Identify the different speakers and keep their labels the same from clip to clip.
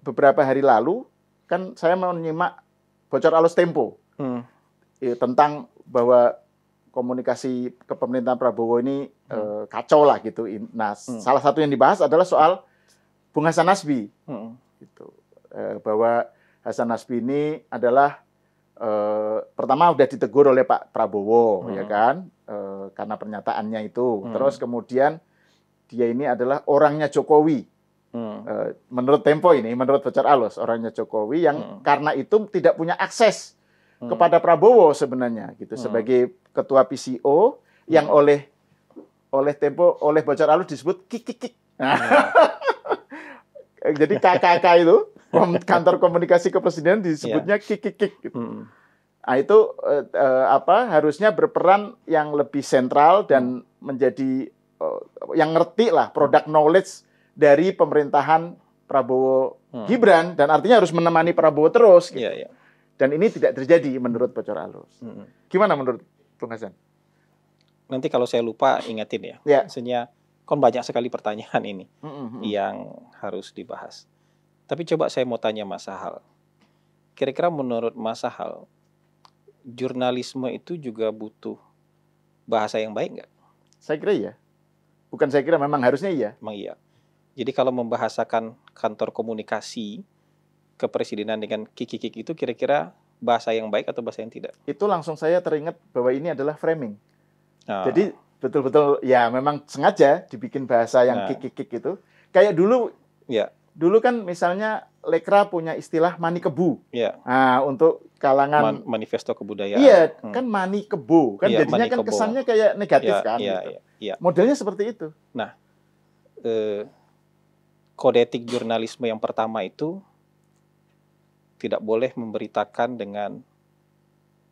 Speaker 1: beberapa hari lalu kan saya menyimak bocor alus Tempo tentang bahwa komunikasi kepemerintahan Prabowo ini kacau lah gitu. Nah, salah satu yang dibahas adalah soal Bung Hasan Nasbi, gitu. Bahwa Hasan Nasbi ini adalah pertama udah ditegur oleh Pak Prabowo, ya kan, karena pernyataannya itu. Terus kemudian dia ini adalah orangnya Jokowi. Menurut Tempo ini, menurut bocor alus, orangnya Jokowi yang karena itu tidak punya akses kepada Prabowo sebenarnya, gitu, sebagai ketua PCO yang oleh Tempo, oleh bocor alus disebut kik. Jadi KKK itu kantor komunikasi kepresidenan disebutnya kik. Gitu. Nah, itu harusnya berperan yang lebih sentral dan menjadi yang ngerti lah produk knowledge dari pemerintahan Prabowo Gibran, dan artinya harus menemani Prabowo terus. Gitu. Dan ini tidak terjadi menurut bocor alus. Gimana menurut Bung Hasan?
Speaker 2: Nanti kalau saya lupa ingetin ya. Maksudnya kan banyak sekali pertanyaan ini yang harus dibahas. Tapi coba saya mau tanya Mas Sahal. Kira-kira menurut Mas Sahal, jurnalisme itu juga butuh bahasa yang baik nggak?
Speaker 1: Saya kira iya. Bukan saya kira, memang harusnya iya.
Speaker 2: Memang iya. Jadi kalau membahasakan kantor komunikasi kepresidenan dengan kik itu kira-kira bahasa yang baik atau bahasa yang tidak?
Speaker 1: Itu langsung saya teringat bahwa ini adalah framing. Jadi betul-betul ya memang sengaja dibikin bahasa yang kik itu. Kayak dulu, dulu kan misalnya Lekra punya istilah mani kebu. Nah, untuk kalangan
Speaker 2: manifesto kebudayaan.
Speaker 1: Iya, kan mani kebo. Kan jadinya kan kesannya kayak negatif kan. Gitu. Modelnya seperti itu.
Speaker 2: Nah, kode etik jurnalisme yang pertama itu tidak boleh memberitakan dengan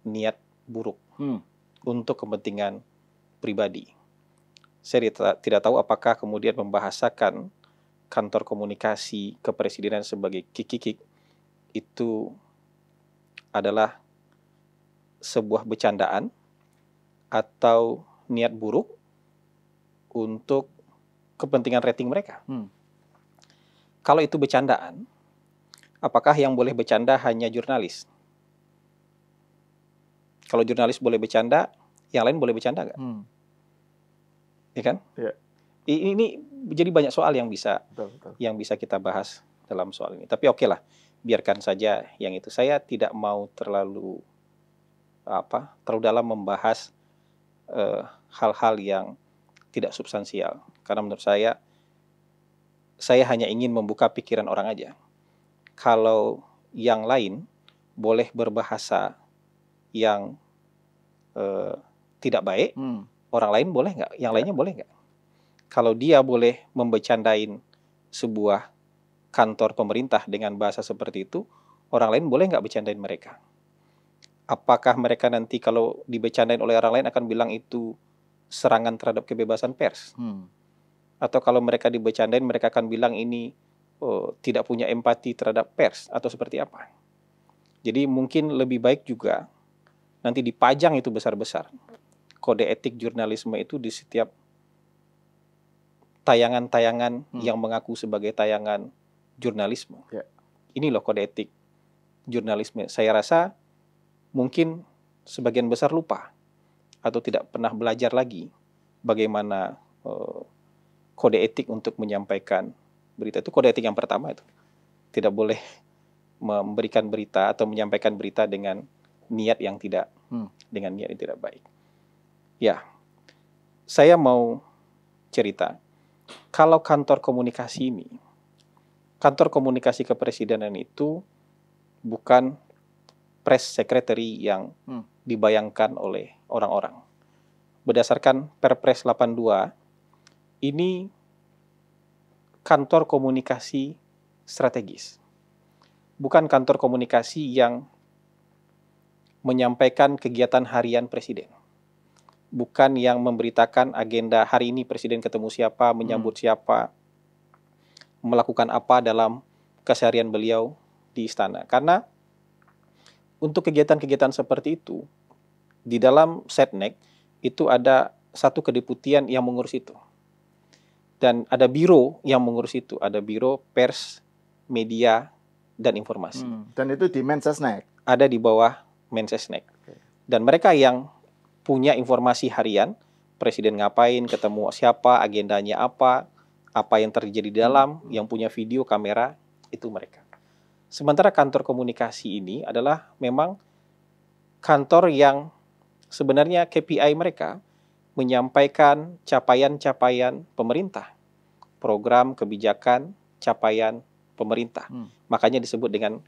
Speaker 2: niat buruk untuk kepentingan pribadi. Saya tidak tahu apakah kemudian membahasakan kantor komunikasi kepresidenan sebagai kik itu adalah sebuah bercandaan atau niat buruk untuk kepentingan rating mereka. Kalau itu bercandaan, apakah yang boleh bercanda hanya jurnalis? Kalau jurnalis boleh bercanda, yang lain boleh bercanda nggak? Ya kan?
Speaker 1: Ya.
Speaker 2: Ini jadi banyak soal yang bisa kita bahas dalam soal ini. Tapi oke lah, biarkan saja yang itu. Saya tidak mau terlalu dalam membahas hal-hal yang tidak substansial. Karena menurut saya hanya ingin membuka pikiran orang aja. Kalau yang lain boleh berbahasa yang tidak baik, orang lain boleh nggak? Yang lainnya boleh nggak? Kalau dia boleh membecandain sebuah kantor pemerintah dengan bahasa seperti itu, orang lain boleh nggak bercandain mereka? Apakah mereka nanti kalau dibecandain oleh orang lain akan bilang itu serangan terhadap kebebasan pers? Atau kalau mereka dibecandain, mereka akan bilang ini tidak punya empati terhadap pers, atau seperti apa? Jadi mungkin lebih baik juga nanti dipajang itu besar-besar. Kode etik jurnalisme itu di setiap tayangan-tayangan yang mengaku sebagai tayangan jurnalisme. Ini loh kode etik jurnalisme. Saya rasa mungkin sebagian besar lupa atau tidak pernah belajar lagi bagaimana kode etik untuk menyampaikan berita. Itu kode etik yang pertama itu. Tidak boleh memberikan berita atau menyampaikan berita dengan niat yang tidak baik. Ya, saya mau cerita. Kalau kantor komunikasi ini, kantor komunikasi kepresidenan itu bukan press secretary yang dibayangkan oleh orang-orang. Berdasarkan Perpres 82, ini kantor komunikasi strategis. Bukan kantor komunikasi yang menyampaikan kegiatan harian presiden. Bukan yang memberitakan agenda hari ini presiden ketemu siapa, menyambut siapa, melakukan apa dalam keseharian beliau di istana. Karena untuk kegiatan-kegiatan seperti itu, di dalam Setnek itu ada satu kedeputian yang mengurus itu. Dan ada biro yang mengurus itu. Ada biro pers, media, dan informasi.
Speaker 1: Dan itu di Mensesnek?
Speaker 2: Ada di bawah Mensesnek. Dan mereka yang punya informasi harian, presiden ngapain, ketemu siapa, agendanya apa yang terjadi di dalam, yang punya video, kamera, itu mereka. Sementara kantor komunikasi ini adalah memang kantor yang sebenarnya KPI mereka menyampaikan capaian-capaian pemerintah, program, kebijakan, capaian pemerintah. Makanya disebut dengan,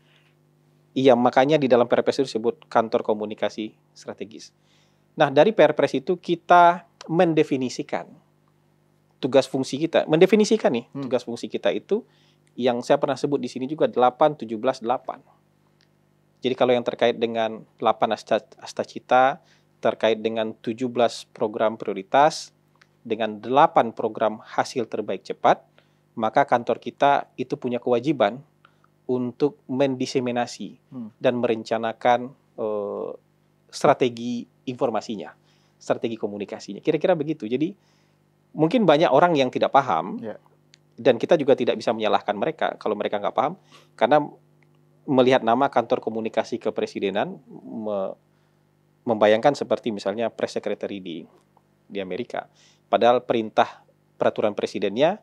Speaker 2: makanya di dalam Perpres itu disebut kantor komunikasi strategis. Nah, dari Perpres itu kita mendefinisikan tugas fungsi kita. Mendefinisikan nih, tugas fungsi kita itu yang saya pernah sebut di sini juga 8-17-8. Jadi kalau yang terkait dengan 8 astacita, terkait dengan 17 program prioritas, dengan 8 program hasil terbaik cepat, maka kantor kita itu punya kewajiban untuk mendiseminasi dan merencanakan strategi informasinya, strategi komunikasinya. Kira-kira begitu. Jadi mungkin banyak orang yang tidak paham, dan kita juga tidak bisa menyalahkan mereka kalau mereka nggak paham, karena melihat nama kantor komunikasi kepresidenan membayangkan seperti misalnya press secretary di Amerika. Padahal peraturan presidennya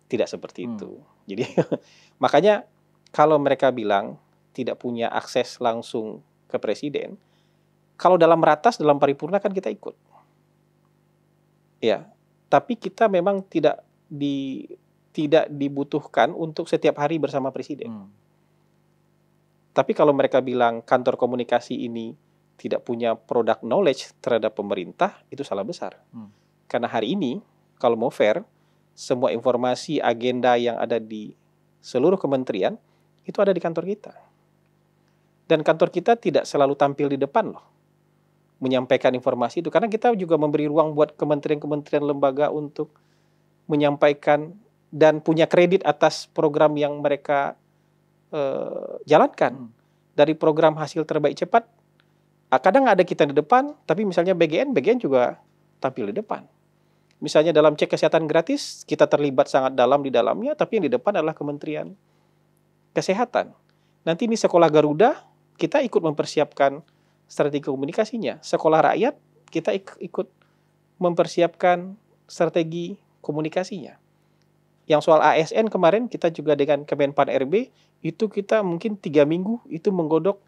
Speaker 2: tidak seperti itu. Jadi makanya kalau mereka bilang tidak punya akses langsung ke presiden, kalau dalam ratas, dalam paripurna kan kita ikut. Ya, tapi kita memang tidak dibutuhkan untuk setiap hari bersama presiden. Tapi kalau mereka bilang kantor komunikasi ini tidak punya product knowledge terhadap pemerintah, itu salah besar. Karena hari ini, kalau mau fair, semua informasi agenda yang ada di seluruh kementerian, itu ada di kantor kita. Dan kantor kita tidak selalu tampil di depan loh, menyampaikan informasi itu. Karena kita juga memberi ruang buat kementerian-kementerian lembaga untuk menyampaikan dan punya kredit atas program yang mereka jalankan. Dari program hasil terbaik cepat, kadang ada kita di depan, tapi misalnya BGN juga tampil di depan. Misalnya dalam cek kesehatan gratis, kita terlibat sangat dalam di dalamnya, tapi yang di depan adalah Kementerian Kesehatan. Nanti ini Sekolah Garuda, kita ikut mempersiapkan strategi komunikasinya. Sekolah Rakyat, kita ikut mempersiapkan strategi komunikasinya. Yang soal ASN kemarin, kita juga dengan Kemenpan RB, itu kita mungkin 3 minggu itu menggodok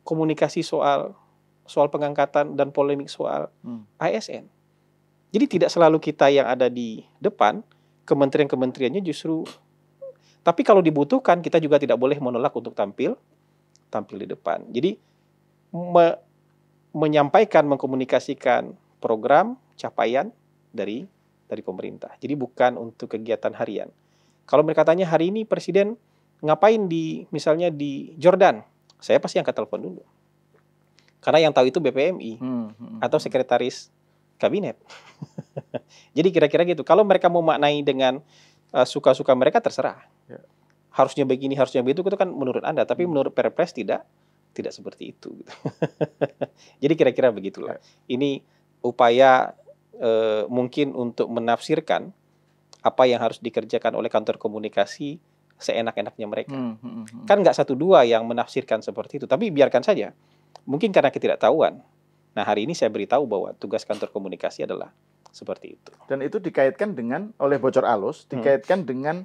Speaker 2: komunikasi soal pengangkatan dan polemik soal ASN. Jadi tidak selalu kita yang ada di depan, kementerian-kementeriannya justru. Tapi kalau dibutuhkan, kita juga tidak boleh menolak untuk tampil di depan. Jadi menyampaikan, mengkomunikasikan program, capaian dari pemerintah. Jadi bukan untuk kegiatan harian. Kalau mereka tanya hari ini presiden ngapain misalnya di Jordan, saya pasti angkat telepon dulu. Karena yang tahu itu BPMI atau sekretaris kabinet. Jadi kira-kira gitu. Kalau mereka mau maknai dengan suka-suka mereka, terserah. Harusnya begini, harusnya begitu, itu kan menurut Anda. Tapi menurut Perpres tidak seperti itu. Jadi kira-kira begitulah. Ini upaya mungkin untuk menafsirkan apa yang harus dikerjakan oleh kantor komunikasi seenak-enaknya mereka. Kan nggak 1-2 yang menafsirkan seperti itu. Tapi biarkan saja. Mungkin karena ketidaktahuan. Nah, hari ini saya beritahu bahwa tugas kantor komunikasi adalah seperti itu.
Speaker 1: Dan itu dikaitkan dengan, oleh Bocor Alus, dikaitkan dengan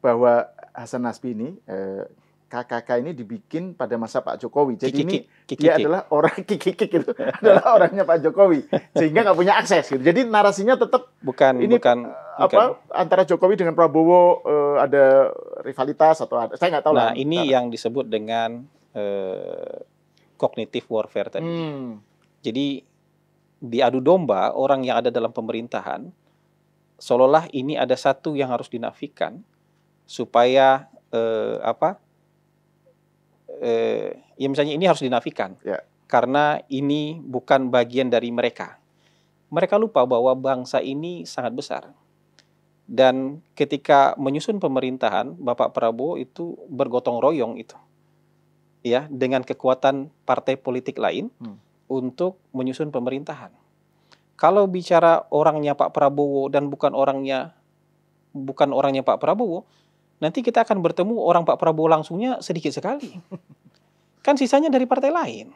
Speaker 1: bahwa Hasan Nasbi ini, KKK ini dibikin pada masa Pak Jokowi. Jadi dia adalah orang kikik itu adalah orangnya Pak Jokowi, sehingga nggak punya akses. Gitu. Jadi narasinya tetap bukan antara Jokowi dengan Prabowo ada rivalitas atau ada, saya nggak tahu lah.
Speaker 2: Nah, ini yang disebut dengan cognitive warfare tadi. Jadi diadu domba orang yang ada dalam pemerintahan, seolah-olah ini ada satu yang harus dinafikan supaya ya misalnya ini harus dinafikan karena ini bukan bagian dari mereka. Mereka lupa bahwa bangsa ini sangat besar. Dan ketika menyusun pemerintahan, Bapak Prabowo itu bergotong royong itu, ya, dengan kekuatan partai politik lain untuk menyusun pemerintahan. Kalau bicara orangnya Pak Prabowo dan bukan orangnya Pak Prabowo, nanti kita akan bertemu orang Pak Prabowo langsungnya sedikit sekali. Kan sisanya dari partai lain.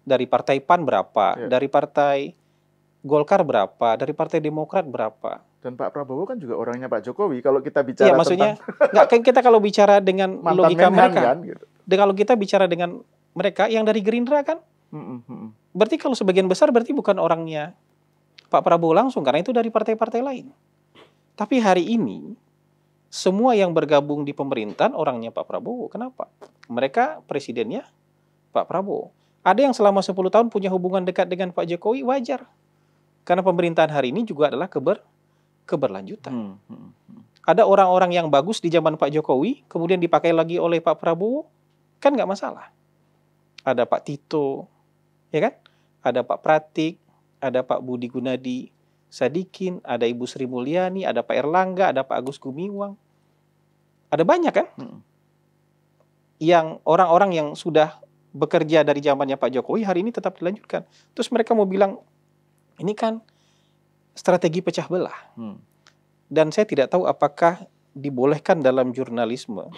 Speaker 2: Dari partai PAN berapa, dari partai Golkar berapa, dari partai Demokrat berapa.
Speaker 1: Dan Pak Prabowo kan juga orangnya Pak Jokowi. Kalau kita bicara
Speaker 2: maksudnya, nggak kan kita kalau bicara dengan logika mereka,
Speaker 1: kan, gitu.
Speaker 2: Kalau kita bicara dengan mereka yang dari Gerindra kan, berarti kalau sebagian besar berarti bukan orangnya Pak Prabowo langsung, karena itu dari partai-partai lain. Tapi hari ini, semua yang bergabung di pemerintahan orangnya Pak Prabowo. Kenapa? Mereka presidennya Pak Prabowo. Ada yang selama 10 tahun punya hubungan dekat dengan Pak Jokowi, wajar. Karena pemerintahan hari ini juga adalah keberlanjutan. Ada orang-orang yang bagus di zaman Pak Jokowi, kemudian dipakai lagi oleh Pak Prabowo, kan nggak masalah. Ada Pak Tito, ya kan? Ada Pak Pratik, ada Pak Budi Gunadi Sadikin, ada Ibu Sri Mulyani, ada Pak Erlangga, ada Pak Agus Gumiwang. Ada banyak kan? Yang orang-orang yang sudah bekerja dari zamannya Pak Jokowi hari ini tetap dilanjutkan. Terus mereka mau bilang, ini kan strategi pecah belah. Dan saya tidak tahu apakah dibolehkan dalam jurnalisme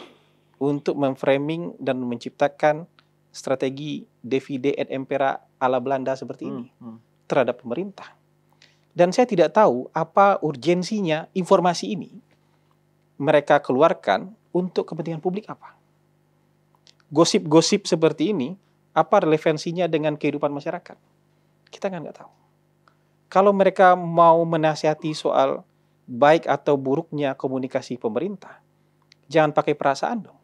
Speaker 2: untuk memframing dan menciptakan strategi divide et impera ala Belanda seperti ini terhadap pemerintah. Dan saya tidak tahu apa urgensinya informasi ini mereka keluarkan untuk kepentingan publik apa. Gosip-gosip seperti ini, apa relevansinya dengan kehidupan masyarakat? Kita kan nggak tahu. Kalau mereka mau menasihati soal baik atau buruknya komunikasi pemerintah, jangan pakai perasaan dong.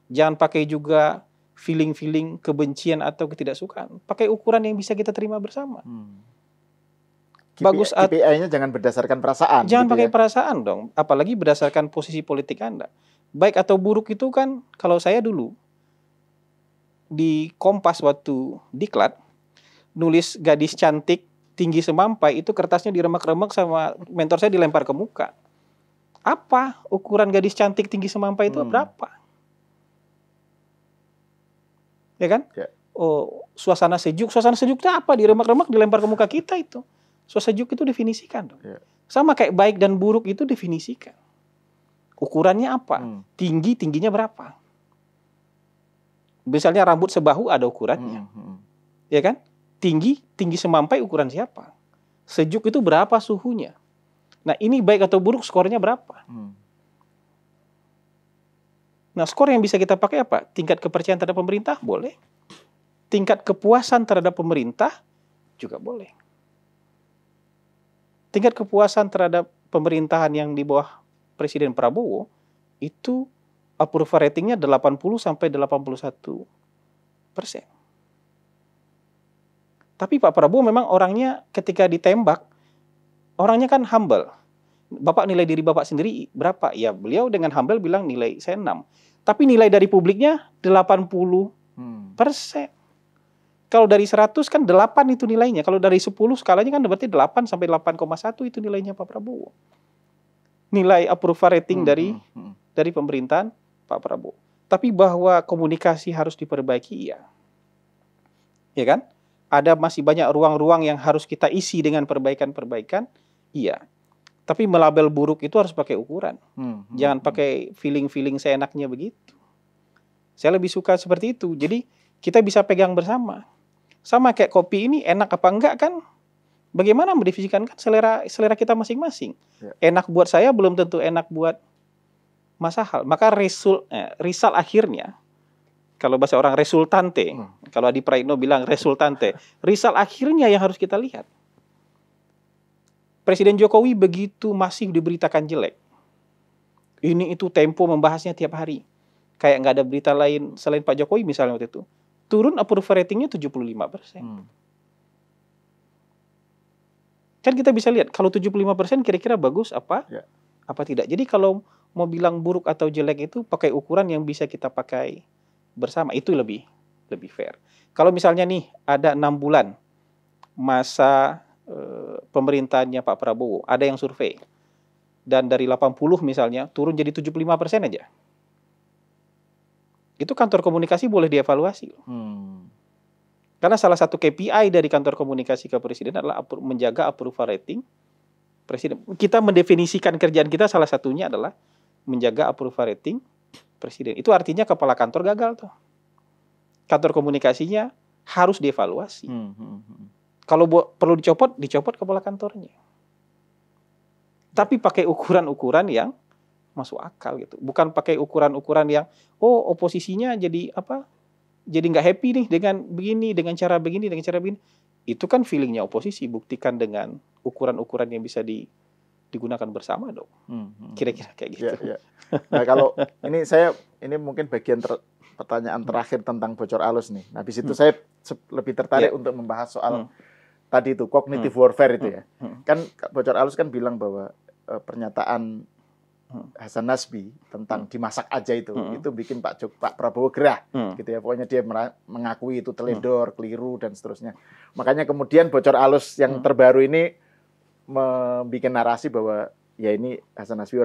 Speaker 2: Jangan pakai juga feeling-feeling kebencian atau ketidaksukaan. Pakai ukuran yang bisa kita terima bersama. Bagus.
Speaker 1: KPI-nya jangan berdasarkan perasaan.
Speaker 2: Jangan
Speaker 1: gitu
Speaker 2: pakai
Speaker 1: ya?
Speaker 2: perasaan dong. Apalagi berdasarkan posisi politik Anda. Baik atau buruk itu kan, kalau saya dulu di Kompas waktu diklat, nulis gadis cantik tinggi semampai, itu kertasnya diremak-remak sama mentor saya dilempar ke muka. Apa ukuran gadis cantik tinggi semampai itu berapa? Ya kan?
Speaker 1: Ya.
Speaker 2: Oh, suasana sejuk itu apa? Diremak-remak dilempar ke muka kita itu. Suasana sejuk itu definisikan dong.
Speaker 1: Ya.
Speaker 2: Sama kayak baik dan buruk itu definisikan. Ukurannya apa? Tingginya berapa? Misalnya rambut sebahu ada ukurannya. Ya kan? Tinggi semampai ukuran siapa? Sejuk itu berapa suhunya? Nah, ini baik atau buruk skornya berapa? Nah, skor yang bisa kita pakai apa? Tingkat kepercayaan terhadap pemerintah boleh. Tingkat kepuasan terhadap pemerintah juga boleh. Tingkat kepuasan terhadap pemerintahan yang di bawah Presiden Prabowo itu approval ratingnya 80-81%. Tapi Pak Prabowo memang orangnya ketika ditembak, orangnya kan humble. Bapak nilai diri Bapak sendiri berapa? Ya beliau dengan humble bilang nilai saya 6. Tapi nilai dari publiknya 80%. Kalau dari 100 kan 8 itu nilainya. Kalau dari 10 skalanya kan berarti 8 sampai 8,1 itu nilainya Pak Prabowo. Nilai approval rating dari pemerintahan Pak Prabowo. Tapi bahwa komunikasi harus diperbaiki, iya. Ya kan? Ada masih banyak ruang-ruang yang harus kita isi dengan perbaikan-perbaikan, iya. Tapi melabel buruk itu harus pakai ukuran. Jangan pakai feeling-feeling seenaknya begitu. Saya lebih suka seperti itu. Jadi kita bisa pegang bersama. Sama kayak kopi ini enak apa enggak kan? Bagaimana mendefinisikan kan selera kita masing-masing. Ya. Enak buat saya belum tentu enak buat Mas Sahal. Maka result akhirnya, kalau bahasa orang resultante, kalau Adi Praitno bilang resultante, result akhirnya yang harus kita lihat. Presiden Jokowi begitu masih diberitakan jelek. Ini itu Tempo membahasnya tiap hari. Kayak nggak ada berita lain selain Pak Jokowi misalnya waktu itu. Turun approval ratingnya 75%. Kan kita bisa lihat, kalau 75% kira-kira bagus apa tidak. Jadi kalau mau bilang buruk atau jelek itu pakai ukuran yang bisa kita pakai bersama. Itu lebih fair. Kalau misalnya nih ada 6 bulan masa pemerintahannya Pak Prabowo, ada yang survei. Dan dari 80 misalnya turun jadi 75% aja. Itu kantor komunikasi boleh dievaluasi. Karena salah satu KPI dari kantor komunikasi ke presiden adalah menjaga approval rating presiden. Kita mendefinisikan kerjaan kita salah satunya adalah menjaga approval rating presiden. Itu artinya kepala kantor gagal tuh. Kantor komunikasinya harus dievaluasi. Kalau perlu dicopot kepala kantornya. Tapi pakai ukuran-ukuran yang masuk akal gitu. Bukan pakai ukuran-ukuran yang oposisinya jadi apa? Jadi nggak happy nih dengan begini, dengan cara begini. Itu kan feelingnya oposisi. Buktikan dengan ukuran-ukuran yang bisa digunakan bersama dong. Kira-kira kayak gitu.
Speaker 1: Ya. Nah kalau ini mungkin bagian pertanyaan terakhir tentang bocor alus nih. Nah di situ saya lebih tertarik untuk membahas soal tadi itu cognitive warfare itu ya. Kan bocor alus kan bilang bahwa pernyataan Hasan Nasbi tentang dimasak aja itu bikin Pak Prabowo gerah gitu ya. Pokoknya dia mengakui itu teledor, keliru dan seterusnya. Makanya kemudian bocor alus yang terbaru ini membuat narasi bahwa ya ini Hasan Nasbi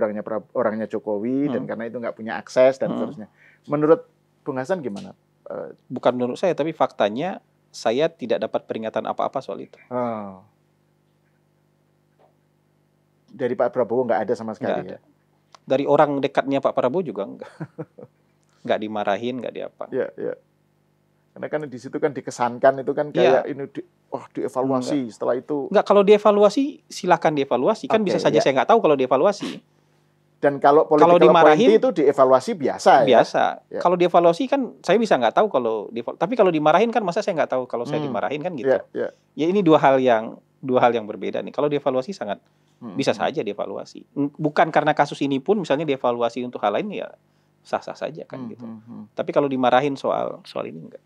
Speaker 1: orangnya Jokowi dan karena itu nggak punya akses dan seterusnya. Menurut Bung Hasan gimana?
Speaker 2: Bukan menurut saya, tapi faktanya saya tidak dapat peringatan apa-apa soal itu.
Speaker 1: Dari Pak Prabowo nggak ada sama sekali
Speaker 2: ya? Dari orang dekatnya Pak Prabowo juga enggak. Nggak dimarahin, nggak diapa.
Speaker 1: Iya. Karena kan di situ kan dikesankan itu kan kayak ini dievaluasi setelah itu.
Speaker 2: Enggak, kalau dievaluasi silakan dievaluasi. Kan bisa saja saya nggak tahu kalau dievaluasi.
Speaker 1: Dan kalau dimarahin itu dievaluasi biasa ya.
Speaker 2: Biasa. Ya. Kalau dievaluasi kan saya bisa nggak tahu tapi kalau dimarahin kan masa saya nggak tahu kalau saya dimarahin kan gitu. Ya ini dua hal yang berbeda nih. Kalau dievaluasi sangat bisa saja dievaluasi. Bukan karena kasus ini pun misalnya dievaluasi untuk hal lain ya sah-sah saja kan gitu. Tapi kalau dimarahin soal ini enggak.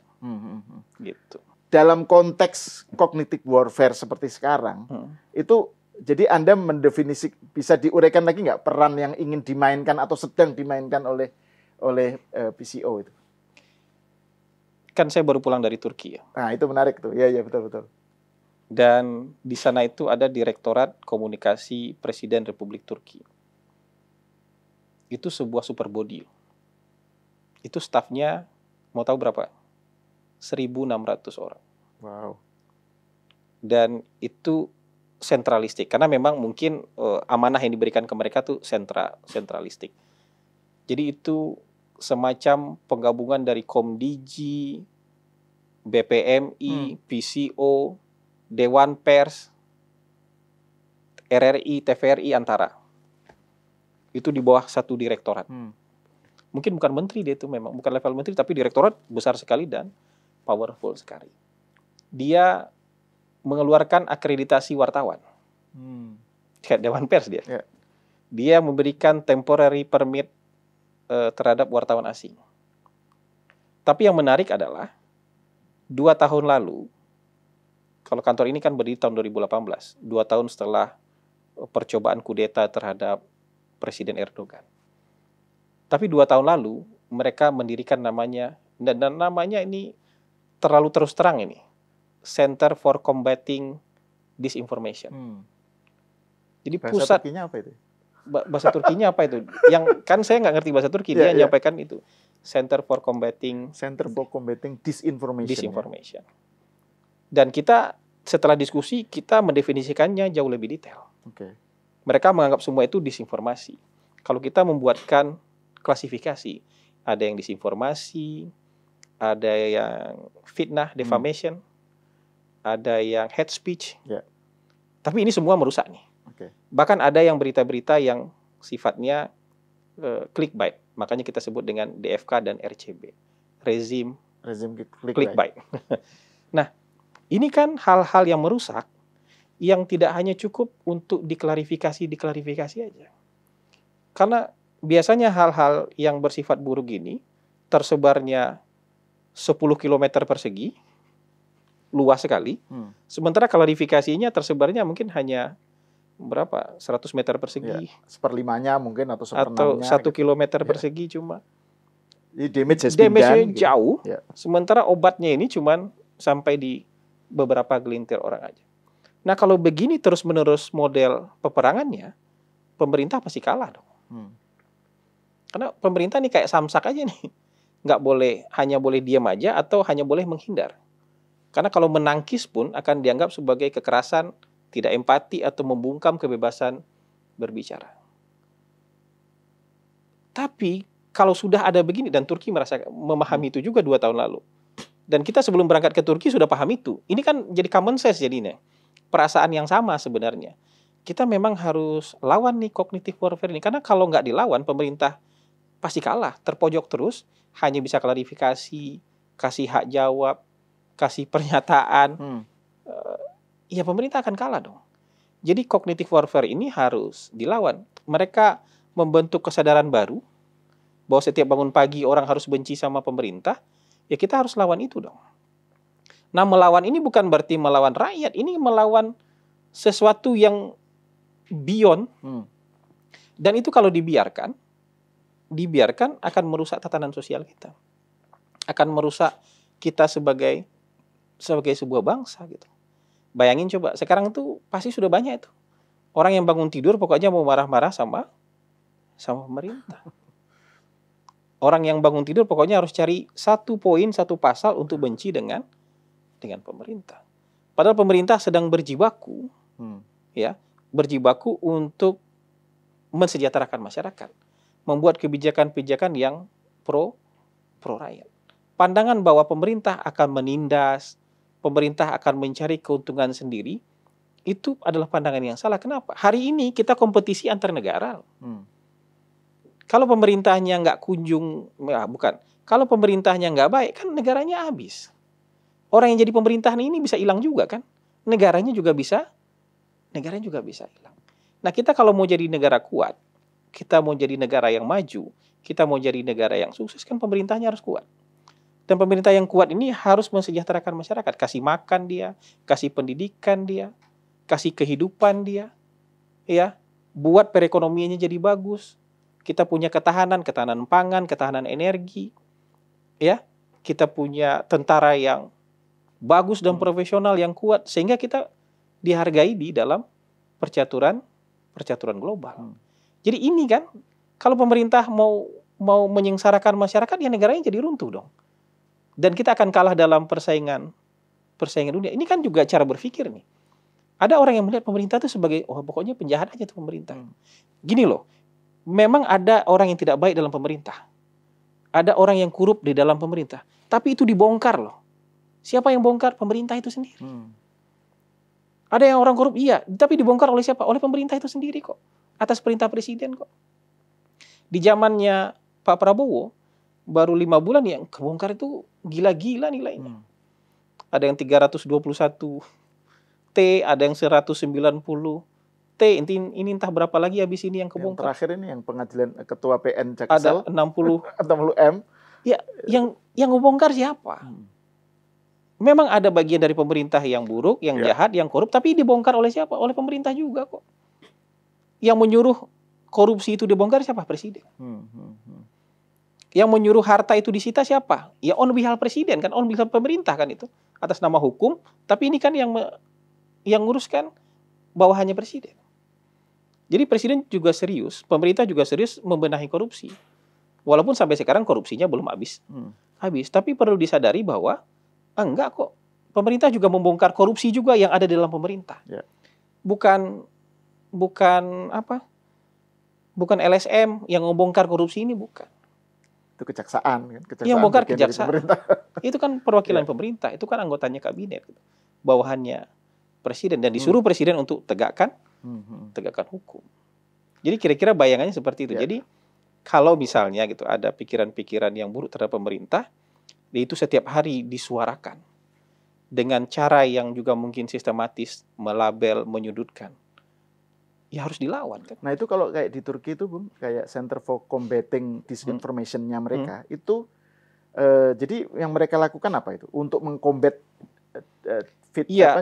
Speaker 2: Gitu.
Speaker 1: Dalam konteks cognitive warfare seperti sekarang itu jadi Anda bisa diuraikan lagi nggak peran yang ingin dimainkan atau sedang dimainkan oleh PCO itu?
Speaker 2: Kan saya baru pulang dari Turki ya.
Speaker 1: Nah itu menarik tuh. Iya betul.
Speaker 2: Dan di sana itu ada Direktorat Komunikasi Presiden Republik Turki. Itu sebuah super body. Itu stafnya mau tahu berapa? 1.600 orang.
Speaker 1: Wow.
Speaker 2: Dan itu sentralistik karena memang mungkin amanah yang diberikan ke mereka tuh sentralistik. Jadi itu semacam penggabungan dari Komdiji, BPMI, PCO, Dewan Pers, RRI, TVRI antara. Itu di bawah satu direktorat. Mungkin bukan menteri dia itu memang, bukan level menteri, tapi direktorat besar sekali dan powerful sekali. Dia mengeluarkan akreditasi wartawan. Dewan Pers dia. Yeah. Dia memberikan temporary permit terhadap wartawan asing. Tapi yang menarik adalah 2 tahun lalu, kalau kantor ini kan berdiri tahun 2018, 2 tahun setelah percobaan kudeta terhadap Presiden Erdogan. Tapi 2 tahun lalu mereka mendirikan namanya, dan namanya ini terlalu terus terang ini, Center for Combating Disinformation. Jadi
Speaker 1: bahasa Turkinya apa itu?
Speaker 2: Bahasa Turkinya apa itu? Yang kan saya nggak ngerti bahasa Turki, dia menyampaikan itu Center for Combating Disinformation. Dan kita setelah diskusi kita mendefinisikannya jauh lebih detail. Mereka menganggap semua itu disinformasi. Kalau kita membuatkan klasifikasi, ada yang disinformasi, ada yang fitnah, defamation, ada yang hate speech. Tapi ini semua merusak nih. Bahkan ada yang berita-berita yang sifatnya clickbait. Makanya kita sebut dengan DFK dan RCB. Rezim clickbait. Nah, ini kan hal-hal yang merusak yang tidak hanya cukup untuk diklarifikasi aja. Karena biasanya hal-hal yang bersifat buruk ini tersebarnya 10 km persegi, luas sekali. Sementara klarifikasinya tersebarnya mungkin hanya berapa? 100 meter persegi.
Speaker 1: Seperlimanya mungkin atau seperenamnya.
Speaker 2: Atau 1 kilometer persegi cuma.
Speaker 1: Damage-nya
Speaker 2: jauh. Sementara obatnya ini cuma sampai di beberapa gelintir orang aja. Nah kalau begini terus-menerus model peperangannya, pemerintah pasti kalah dong. Karena pemerintah nih kayak samsak aja nih. Hanya boleh diam aja atau hanya boleh menghindar. Karena kalau menangkis pun akan dianggap sebagai kekerasan, tidak empati atau membungkam kebebasan berbicara. Tapi kalau sudah ada begini, dan Turki memahami itu juga 2 tahun lalu. Dan kita sebelum berangkat ke Turki sudah paham itu. Ini kan jadi common sense jadinya. Perasaan yang sama sebenarnya. Kita memang harus lawan nih cognitive warfare ini. Karena kalau nggak dilawan, pemerintah pasti kalah. Terpojok terus, hanya bisa klarifikasi, kasih hak jawab, kasih pernyataan. Ya pemerintah akan kalah dong. Jadi cognitive warfare ini harus dilawan. Mereka membentuk kesadaran baru, bahwa setiap bangun pagi orang harus benci sama pemerintah. Ya kita harus lawan itu dong. Nah melawan ini bukan berarti melawan rakyat. Ini melawan sesuatu yang beyond. Dan itu kalau dibiarkan akan merusak tatanan sosial kita. Akan merusak kita sebagai sebuah bangsa gitu. Bayangin coba, sekarang tuh pasti sudah banyak itu. Orang yang bangun tidur pokoknya mau marah-marah sama pemerintah. Orang yang bangun tidur pokoknya harus cari satu poin, satu pasal untuk benci dengan pemerintah. Padahal pemerintah sedang berjibaku, ya, berjibaku untuk mensejahterakan masyarakat, membuat kebijakan-kebijakan yang pro rakyat. Pandangan bahwa pemerintah akan menindas, pemerintah akan mencari keuntungan sendiri, itu adalah pandangan yang salah. Kenapa? Hari ini kita kompetisi antar negara. Kalau pemerintahnya nggak kalau pemerintahnya nggak baik, kan negaranya habis. Orang yang jadi pemerintahan ini bisa hilang juga kan? Negaranya juga bisa hilang. Nah kita kalau mau jadi negara kuat, kita mau jadi negara yang maju, kita mau jadi negara yang sukses, kan pemerintahnya harus kuat. Dan pemerintah yang kuat ini harus mensejahterakan masyarakat, kasih makan dia, kasih pendidikan dia, kasih kehidupan dia, ya, buat perekonomiannya jadi bagus. Kita punya ketahanan pangan, ketahanan energi, ya. Kita punya tentara yang bagus dan profesional yang kuat, sehingga kita dihargai di dalam percaturan global. Jadi ini kan, kalau pemerintah mau menyengsarakan masyarakat, ya negaranya jadi runtuh dong. Dan kita akan kalah dalam persaingan dunia. Ini kan juga cara berpikir nih. Ada orang yang melihat pemerintah itu sebagai, pokoknya penjahat aja tuh pemerintah. Gini loh. Memang ada orang yang tidak baik dalam pemerintah. Ada orang yang korup di dalam pemerintah. Tapi itu dibongkar loh. Siapa yang bongkar? Pemerintah itu sendiri. Ada yang orang korup, iya. Tapi dibongkar oleh siapa? Oleh pemerintah itu sendiri kok. Atas perintah presiden kok. Di zamannya Pak Prabowo, baru 5 bulan yang kebongkar itu gila-gila nilainya. Ada yang 321 T, ada yang 190 T, ini entah berapa lagi habis ini yang kebongkar.
Speaker 1: Yang terakhir ini yang pengadilan ketua PN Jaksel.
Speaker 2: Ada 60
Speaker 1: M.
Speaker 2: Ya, yang ngebongkar siapa? Memang ada bagian dari pemerintah yang buruk, yang jahat, yang korup, tapi dibongkar oleh siapa? Oleh pemerintah juga kok. Yang menyuruh korupsi itu dibongkar siapa? Presiden. Yang menyuruh harta itu disita siapa? Ya on behalf presiden kan, on behalf pemerintah kan itu, atas nama hukum. Tapi ini kan yang nguruskan bawahannya presiden. Jadi presiden juga serius, pemerintah juga serius membenahi korupsi. Walaupun sampai sekarang korupsinya belum habis. Tapi perlu disadari bahwa enggak kok. Pemerintah juga membongkar korupsi juga yang ada di dalam pemerintah. Bukan LSM yang membongkar korupsi ini, bukan.
Speaker 1: Itu kejaksaan kan?
Speaker 2: Yang bongkar kejaksaan. Itu kan perwakilan pemerintah, itu kan anggotanya kabinet, bawahannya presiden, dan disuruh presiden untuk tegakkan hukum. Jadi kira-kira bayangannya seperti itu. Jadi kalau misalnya gitu ada pikiran-pikiran yang buruk terhadap pemerintah, itu setiap hari disuarakan dengan cara yang juga mungkin sistematis, melabel, menyudutkan. Ya harus dilawan kan.
Speaker 1: Nah itu kalau kayak di Turki itu, Bung, kayak Center for Combating Disinformation-nya mereka itu, jadi yang mereka lakukan apa itu? Untuk mengkombat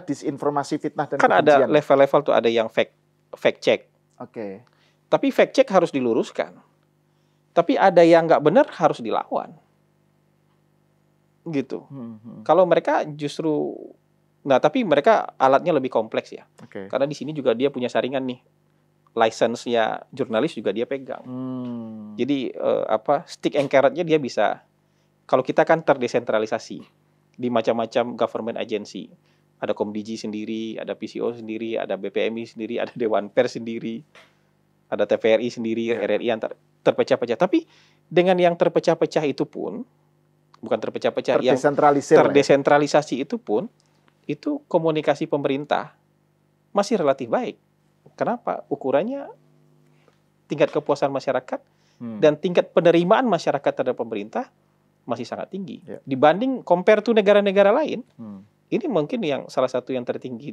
Speaker 1: disinformasi, fitnah dan
Speaker 2: kan
Speaker 1: kebencian.
Speaker 2: Ada level-level tuh, ada yang fact check. Tapi fact check harus diluruskan. Tapi ada yang nggak benar harus dilawan. Gitu. Kalau mereka justru, tapi mereka alatnya lebih kompleks ya. Karena di sini juga dia punya saringan nih. License-nya jurnalis juga dia pegang. Jadi stick and carrot-nya dia bisa. Kalau kita kan terdesentralisasi di macam-macam government agency. Ada Komdiji sendiri, ada PCO sendiri, ada BPMI sendiri, ada Dewan Pers sendiri, ada TVRI sendiri, RRI antar. terpecah-pecah. Tapi dengan yang terpecah-pecah itu pun, bukan terpecah-pecah, yang terdesentralisasi itu pun, itu komunikasi pemerintah masih relatif baik. Kenapa? Ukurannya tingkat kepuasan masyarakat dan tingkat penerimaan masyarakat terhadap pemerintah masih sangat tinggi. Dibanding compare to negara-negara lain, ini mungkin yang salah satu yang tertinggi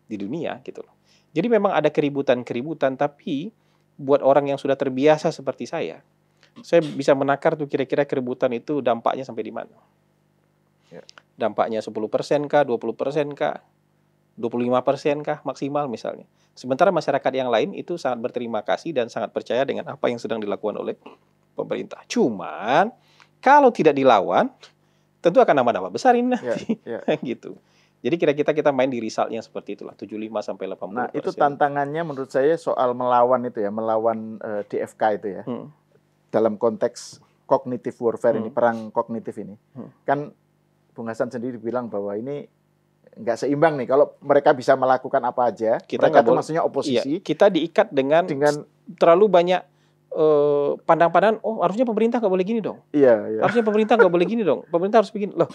Speaker 2: di dunia gitu loh. Jadi memang ada keributan-keributan, tapi buat orang yang sudah terbiasa seperti saya bisa menakar tuh kira-kira keributan itu dampaknya sampai di mana. Dampaknya 10% kah, 20% kah, 25% kah maksimal misalnya. Sementara masyarakat yang lain itu sangat berterima kasih dan sangat percaya dengan apa yang sedang dilakukan oleh pemerintah. Cuman kalau tidak dilawan, tentu akan nambah-nambah besar ini nanti. Gitu. Jadi kira-kira kita main di resultnya seperti itulah, 75 sampai 80%.
Speaker 1: Nah, itu tantangannya menurut saya soal melawan itu ya, melawan DFK itu ya. Dalam konteks cognitive warfare ini, perang kognitif ini. Kan Bung Hasan sendiri bilang bahwa ini nggak seimbang nih. Kalau mereka bisa melakukan apa aja, mereka itu maksudnya oposisi.
Speaker 2: Iya, kita diikat dengan terlalu banyak pandang-pandangan, oh harusnya pemerintah nggak boleh gini dong.
Speaker 1: Iya.
Speaker 2: Harusnya pemerintah nggak boleh gini dong. Pemerintah harus begini. Loh,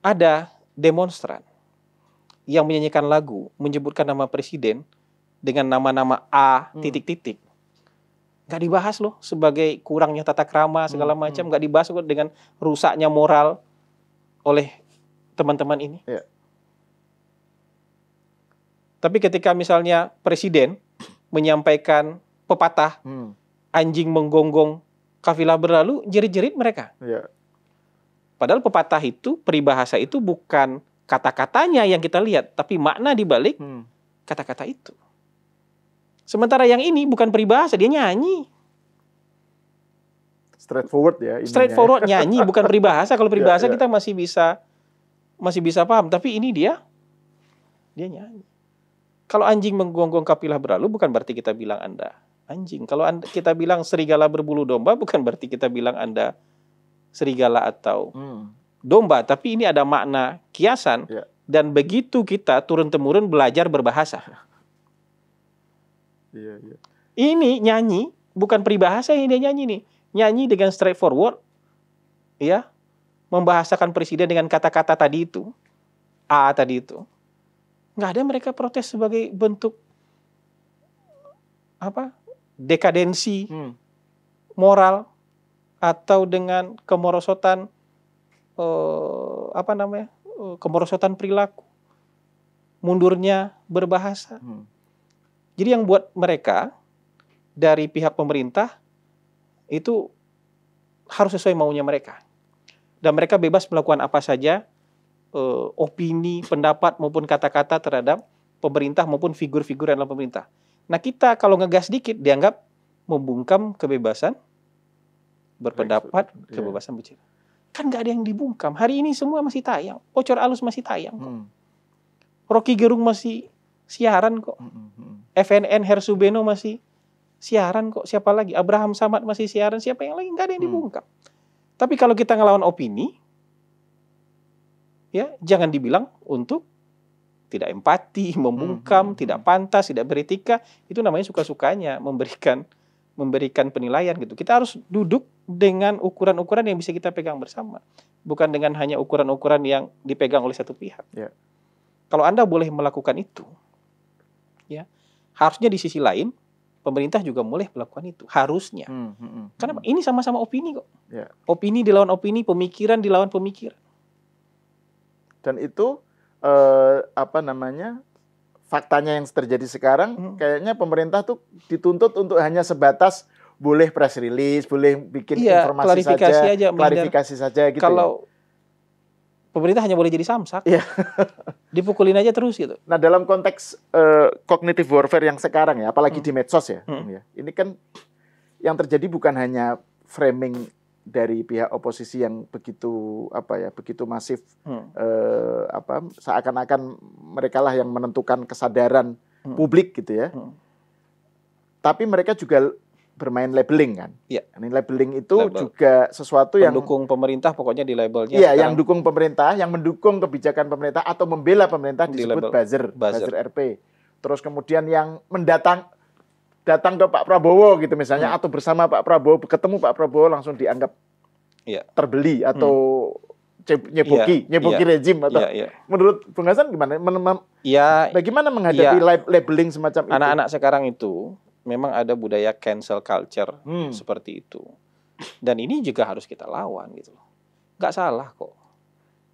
Speaker 2: ada demonstran yang menyanyikan lagu, menyebutkan nama presiden dengan nama-nama A titik-titik. Nggak dibahas loh sebagai kurangnya tata krama segala macam. Nggak dibahas loh dengan rusaknya moral oleh teman-teman ini. Tapi ketika misalnya presiden menyampaikan pepatah anjing menggonggong kafilah berlalu, jerit-jerit mereka. Padahal pepatah itu, peribahasa itu bukan kata-katanya yang kita lihat, tapi makna di balik kata-kata itu. Sementara yang ini bukan peribahasa, dia nyanyi.
Speaker 1: Straightforward ya.
Speaker 2: Straightforward nyanyi, bukan peribahasa. Kalau peribahasa kita masih bisa paham, tapi ini dia nyanyi. Kalau anjing menggonggong kafilah berlalu, bukan berarti kita bilang Anda anjing. Kalau kita bilang serigala berbulu domba, bukan berarti kita bilang Anda serigala atau domba, tapi ini ada makna kiasan. Dan begitu kita turun-temurun belajar berbahasa. Ini nyanyi, bukan peribahasa yang dia nyanyi nih. Nyanyi dengan straightforward, ya, membahasakan presiden dengan kata-kata tadi itu, A tadi itu. Nggak ada mereka protes sebagai bentuk apa? Dekadensi moral atau dengan kemerosotan kemerosotan perilaku, mundurnya berbahasa. Jadi yang buat mereka dari pihak pemerintah itu harus sesuai maunya mereka. Dan mereka bebas melakukan apa saja, opini, pendapat maupun kata-kata terhadap pemerintah maupun figur-figur dalam pemerintah. Nah kita kalau ngegas dikit dianggap membungkam kebebasan berpendapat, kebebasan bicara. Kan nggak ada yang dibungkam. Hari ini semua masih tayang. Bocor Alus masih tayang kok. Rocky Gerung masih siaran kok. FNN Hersubeno masih siaran kok. Siapa lagi? Abraham Samad masih siaran. Siapa yang lagi? Nggak ada yang dibungkam. Tapi kalau kita ngelawan opini, ya jangan dibilang untuk tidak empati, membungkam, tidak pantas, tidak beretika. Itu namanya suka-sukanya memberikan penilaian gitu. Kita harus duduk dengan ukuran-ukuran yang bisa kita pegang bersama. Bukan dengan hanya ukuran-ukuran yang dipegang oleh satu pihak. Kalau Anda boleh melakukan itu, ya harusnya di sisi lain pemerintah juga boleh melakukan itu. Harusnya. Karena ini sama-sama opini kok. Opini dilawan opini, pemikiran dilawan pemikiran.
Speaker 1: Dan itu faktanya yang terjadi sekarang, kayaknya pemerintah tuh dituntut untuk hanya sebatas boleh press release, boleh bikin informasi klarifikasi saja gitu.
Speaker 2: Kalau pemerintah hanya boleh jadi samsak, dipukulin aja terus gitu.
Speaker 1: Nah dalam konteks cognitive warfare yang sekarang ya, apalagi di medsos ya, ini kan yang terjadi bukan hanya framing dari pihak oposisi yang begitu masif, seakan-akan mereka lah yang menentukan kesadaran publik gitu ya. Tapi mereka juga bermain labeling kan. Ini labeling itu juga sesuatu yang
Speaker 2: mendukung pemerintah, pokoknya di labelnya.
Speaker 1: Yang dukung pemerintah, yang mendukung kebijakan pemerintah atau membela pemerintah disebut buzzer RP. Terus kemudian yang mendatang datang ke Pak Prabowo gitu misalnya, atau bersama Pak Prabowo, ketemu Pak Prabowo langsung dianggap terbeli atau nyeboki rezim atau menurut Bung Hasan gimana? Bagaimana menghadapi labeling semacam itu?
Speaker 2: Anak-anak sekarang itu memang ada budaya cancel culture seperti itu. Dan ini juga harus kita lawan gitu loh. Nggak salah kok.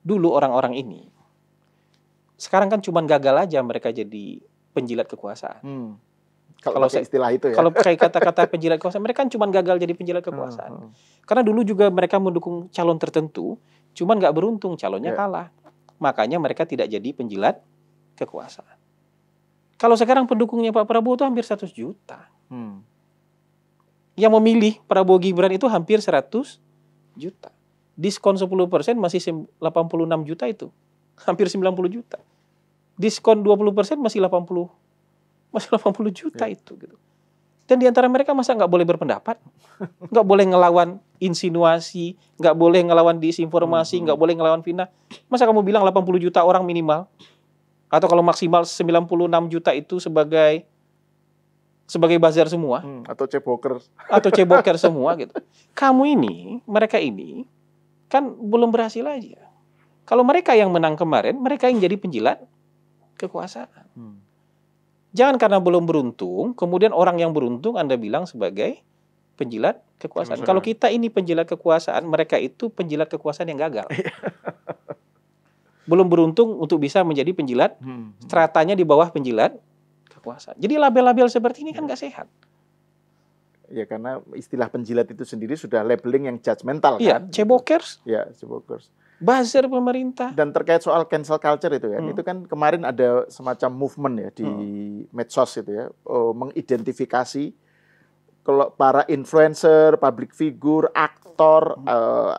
Speaker 2: Dulu orang-orang ini, sekarang kan cuma gagal aja mereka jadi penjilat kekuasaan.
Speaker 1: Kalau istilah itu ya.
Speaker 2: Kalau kayak kata-kata penjilat kekuasaan, mereka kan cuma gagal jadi penjilat kekuasaan. Karena dulu juga mereka mendukung calon tertentu, cuman nggak beruntung calonnya kalah. Makanya mereka tidak jadi penjilat kekuasaan. Kalau sekarang pendukungnya Pak Prabowo itu hampir 100 juta. Yang memilih Prabowo Gibran itu hampir 100 juta. Diskon 10% masih 86 juta itu. Hampir 90 juta. Diskon 20% masih 80 juta itu gitu. Dan di antara mereka masa nggak boleh berpendapat? Nggak boleh ngelawan insinuasi, nggak boleh ngelawan disinformasi, nggak boleh ngelawan fitnah. Masa kamu bilang 80 juta orang minimal? Atau kalau maksimal 96 juta itu sebagai buzzer semua?
Speaker 1: Atau ceboker.
Speaker 2: Atau ceboker semua gitu. Mereka ini, kan belum berhasil aja. Kalau mereka yang menang kemarin, mereka yang jadi penjilat kekuasaan. Jangan karena belum beruntung, kemudian orang yang beruntung Anda bilang sebagai penjilat kekuasaan. Kalau kita ini penjilat kekuasaan, mereka itu penjilat kekuasaan yang gagal. Belum beruntung untuk bisa menjadi penjilat, stratanya di bawah penjilat kekuasaan. Jadi label-label seperti ini kan nggak sehat.
Speaker 1: Ya karena istilah penjilat itu sendiri sudah labeling yang judgmental kan.
Speaker 2: Cebokers.
Speaker 1: Ya, cebokers.
Speaker 2: Buzzer pemerintah.
Speaker 1: Dan terkait soal cancel culture itu ya, itu kan kemarin ada semacam movement ya di medsos itu ya, mengidentifikasi kalau para influencer, public figure, aktor,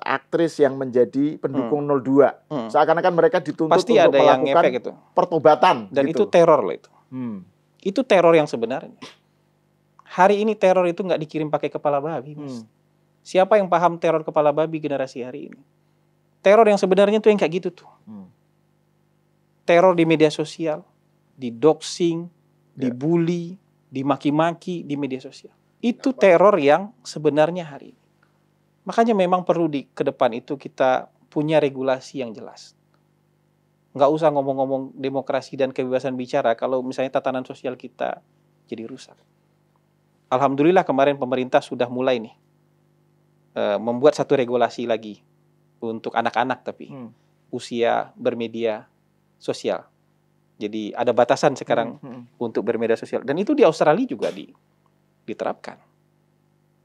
Speaker 1: aktris yang menjadi pendukung 02. Seakan-akan mereka dituntut
Speaker 2: pasti
Speaker 1: untuk
Speaker 2: ada
Speaker 1: melakukan
Speaker 2: yang gitu.
Speaker 1: Pertobatan.
Speaker 2: Dan
Speaker 1: gitu.
Speaker 2: Itu teror loh itu. Itu teror yang sebenarnya. Hari ini teror itu nggak dikirim pakai kepala babi, Mas. Siapa yang paham teror kepala babi generasi hari ini? Teror yang sebenarnya tuh yang kayak gitu tuh. Teror di media sosial, di doxing, dibully, dimaki-maki di media sosial. Itu teror yang sebenarnya hari ini. Makanya memang perlu ke depan itu kita punya regulasi yang jelas. Nggak usah ngomong-ngomong demokrasi dan kebebasan bicara kalau misalnya tatanan sosial kita jadi rusak. Alhamdulillah kemarin pemerintah sudah mulai nih membuat satu regulasi lagi untuk anak-anak tapi usia bermedia sosial. Jadi ada batasan sekarang untuk bermedia sosial dan itu di Australia juga diterapkan.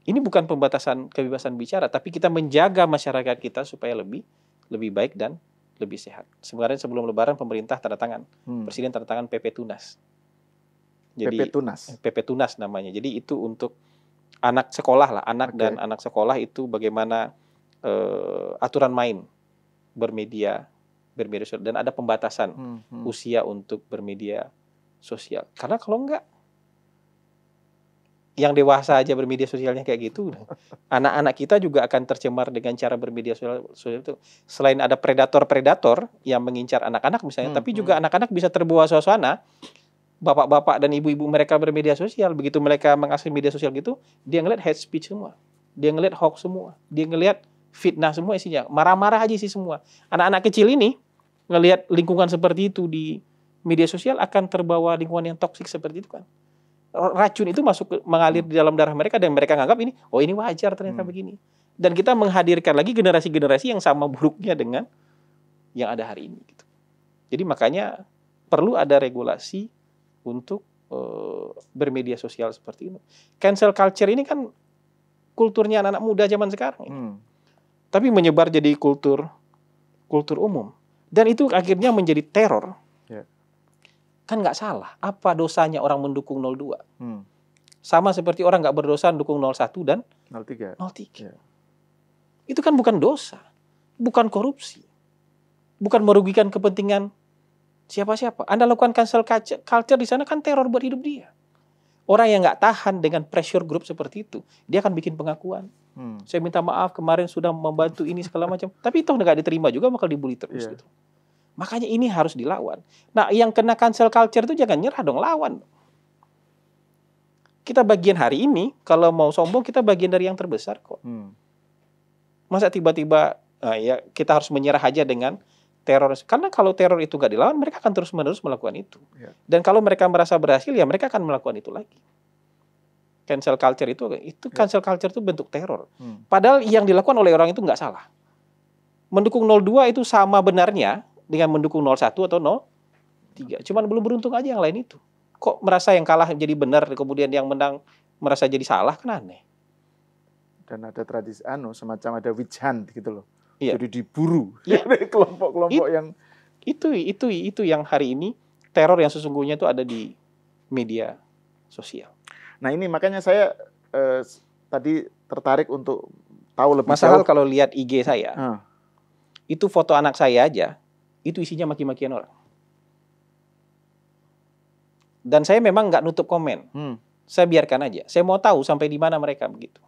Speaker 2: Ini bukan pembatasan kebebasan bicara tapi kita menjaga masyarakat kita supaya lebih baik dan lebih sehat. Sebenarnya sebelum Lebaran pemerintah tanda tangan, Presiden tanda tangan PP Tunas. Jadi PP Tunas namanya. Jadi itu untuk anak sekolah lah, dan anak sekolah itu bagaimana aturan main bermedia sosial dan ada pembatasan usia untuk bermedia sosial. Karena kalau enggak yang dewasa aja bermedia sosialnya kayak gitu, anak-anak kita juga akan tercemar dengan cara bermedia sosial itu. Selain ada predator-predator yang mengincar anak-anak misalnya, tapi juga anak-anak bisa terbawa suasana bapak-bapak dan ibu-ibu mereka bermedia sosial. Begitu mereka mengakses media sosial gitu, dia ngeliat hate speech semua, dia ngeliat hoax semua, dia ngeliat fitnah semua isinya, marah-marah aja sih semua. Anak-anak kecil ini ngelihat lingkungan seperti itu di media sosial akan terbawa lingkungan yang toksik seperti itu kan. Racun itu mengalir di dalam darah mereka dan mereka nganggap ini wajar ternyata begini. Dan kita menghadirkan lagi generasi-generasi yang sama buruknya dengan yang ada hari ini gitu. Jadi makanya perlu ada regulasi untuk bermedia sosial seperti ini. Cancel culture ini kan kulturnya anak-anak muda zaman sekarang ini. Tapi menyebar jadi kultur umum. Dan itu akhirnya menjadi teror. Kan nggak salah. Apa dosanya orang mendukung 02? Sama seperti orang nggak berdosa mendukung 01 dan 03. Itu kan bukan dosa. Bukan korupsi. Bukan merugikan kepentingan siapa-siapa. Anda lakukan cancel culture di sana kan teror buat hidup dia. Orang yang nggak tahan dengan pressure group seperti itu, dia akan bikin pengakuan. Saya minta maaf kemarin sudah membantu ini segala macam. Tapi toh nggak diterima juga bakal dibully terus gitu. Makanya ini harus dilawan. Nah, yang kena cancel culture itu jangan nyerah dong, lawan. Kita bagian hari ini, kalau mau sombong kita bagian dari yang terbesar kok. Masa tiba-tiba ya kita harus menyerah aja dengan teror? Karena kalau teror itu nggak dilawan, mereka akan terus-menerus melakukan itu. Dan kalau mereka merasa berhasil, ya mereka akan melakukan itu lagi. Cancel culture itu cancel culture itu bentuk teror. Padahal yang dilakukan oleh orang itu nggak salah. Mendukung 02 itu sama benarnya dengan mendukung 01 atau 03. Cuman belum beruntung aja yang lain itu. Kok merasa yang kalah jadi benar, kemudian yang menang merasa jadi salah, kan aneh.
Speaker 1: Dan ada tradisi semacam ada witch hunt gitu loh.
Speaker 2: Iya.
Speaker 1: Jadi diburu kelompok-kelompok yang
Speaker 2: itu yang hari ini teror yang sesungguhnya itu ada di media sosial.
Speaker 1: Nah, ini makanya saya tadi tertarik untuk tahu lebih
Speaker 2: Masalah
Speaker 1: jauh.
Speaker 2: kalau lihat IG saya, itu foto anak saya aja, itu isinya maki-makian orang. Dan saya memang nggak nutup komen. Saya biarkan aja. Saya mau tahu sampai di mana mereka begitu.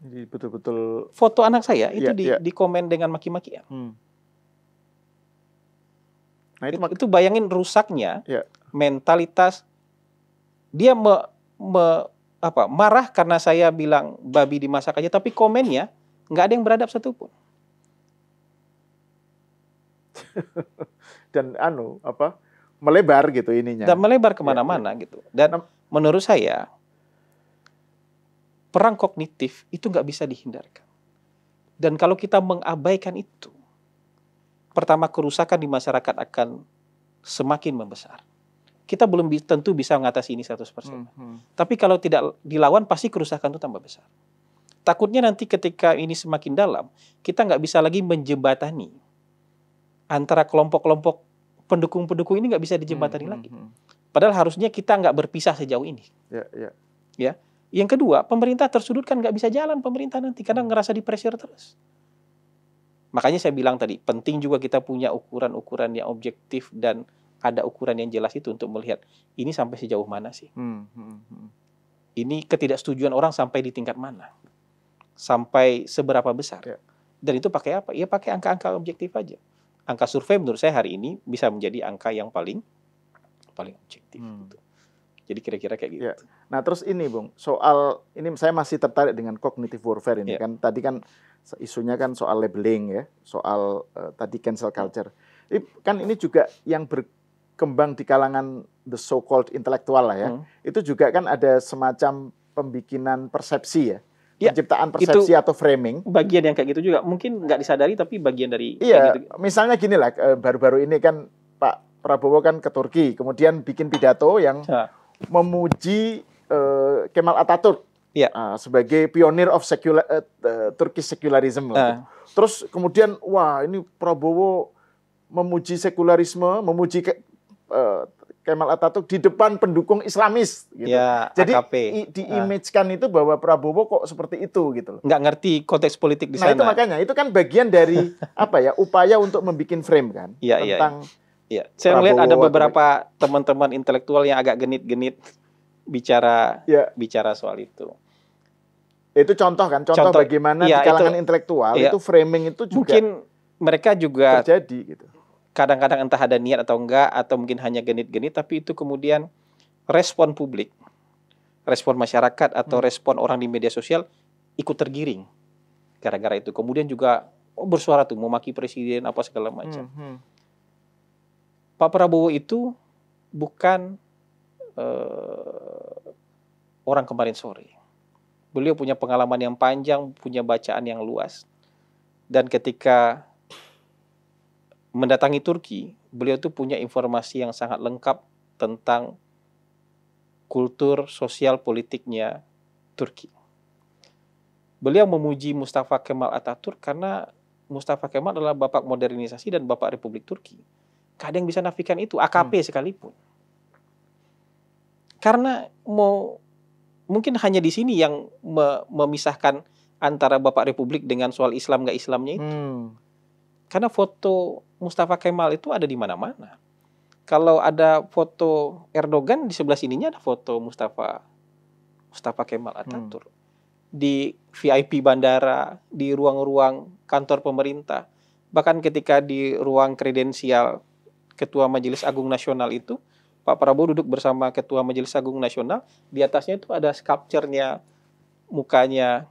Speaker 1: Jadi betul-betul
Speaker 2: foto anak saya itu di komen dengan maki-makian. Nah, itu bayangin rusaknya mentalitas. Dia marah karena saya bilang babi dimasak aja, tapi komennya nggak ada yang beradab satupun.
Speaker 1: Dan melebar gitu ininya.
Speaker 2: Dan melebar kemana-mana gitu. Dan menurut saya perang kognitif itu nggak bisa dihindarkan. Dan kalau kita mengabaikan itu, pertama kerusakan di masyarakat akan semakin membesar. Kita belum tentu bisa mengatasi ini 100%. Tapi kalau tidak dilawan, pasti kerusakan itu tambah besar. Takutnya nanti ketika ini semakin dalam, kita nggak bisa lagi menjembatani antara kelompok-kelompok pendukung-pendukung ini, nggak bisa dijembatani lagi. Padahal harusnya kita nggak berpisah sejauh ini. Ya. Yang kedua, pemerintah tersudutkan, nggak bisa jalan pemerintah nanti karena ngerasa di pressure terus. Makanya saya bilang tadi, penting juga kita punya ukuran-ukuran yang objektif dan ada ukuran yang jelas itu untuk melihat ini sampai sejauh mana sih. Ini ketidaksetujuan orang sampai di tingkat mana, sampai seberapa besar. Dan itu pakai apa? Ya pakai angka-angka objektif aja. Angka survei menurut saya hari ini bisa menjadi angka yang paling objektif. Gitu. Jadi kira-kira kayak gitu.
Speaker 1: Nah, terus ini Bung, soal ini saya masih tertarik dengan cognitive warfare ini kan. Tadi kan isunya kan soal labeling ya, soal tadi cancel culture. Kan ini juga yang berkembang di kalangan the so-called intelektual lah ya. Itu juga kan ada semacam pembikinan persepsi ya. Penciptaan persepsi atau framing.
Speaker 2: Bagian yang kayak gitu juga mungkin nggak disadari tapi bagian dari.
Speaker 1: Iya, gitu. Misalnya gini lah, baru-baru ini kan Pak Prabowo kan ke Turki, kemudian bikin pidato yang memuji Kemal Atatürk sebagai pionir of Turkish secularism. Terus kemudian wah ini Prabowo memuji sekularisme, memuji Kemal Atatürk di depan pendukung Islamis gitu. Jadi di-image-kan itu bahwa Prabowo kok seperti itu gitu loh.
Speaker 2: Nggak ngerti konteks politik di sana.
Speaker 1: Nah, itu makanya itu kan bagian dari upaya untuk membuat frame kan tentang
Speaker 2: saya melihat ada beberapa teman-teman intelektual yang agak genit-genit bicara soal itu.
Speaker 1: Itu contoh bagaimana di kalangan intelektual itu framing itu juga
Speaker 2: mungkin mereka juga
Speaker 1: terjadi gitu.
Speaker 2: Kadang-kadang entah ada niat atau enggak, atau mungkin hanya genit-genit, tapi itu kemudian respon publik, respon masyarakat atau respon orang di media sosial ikut tergiring gara-gara itu. Kemudian juga bersuara tuh memaki presiden apa segala macam. Pak Prabowo itu bukan orang kemarin sore. Beliau punya pengalaman yang panjang, punya bacaan yang luas. Dan ketika mendatangi Turki, beliau tuh punya informasi yang sangat lengkap tentang kultur sosial politiknya Turki. Beliau memuji Mustafa Kemal Atatürk karena Mustafa Kemal adalah bapak modernisasi dan bapak Republik Turki. Gak ada yang bisa nafikan itu, AKP sekalipun. Karena mungkin hanya di sini yang memisahkan antara bapak Republik dengan soal Islam gak Islamnya itu. Karena foto Mustafa Kemal itu ada di mana-mana. Kalau ada foto Erdogan, di sebelah sininya ada foto Mustafa Kemal Atatürk. Di VIP bandara, di ruang-ruang kantor pemerintah, bahkan ketika di ruang kredensial Ketua Majelis Agung Nasional itu, Pak Prabowo duduk bersama Ketua Majelis Agung Nasional, di atasnya itu ada sculpture-nya, mukanya,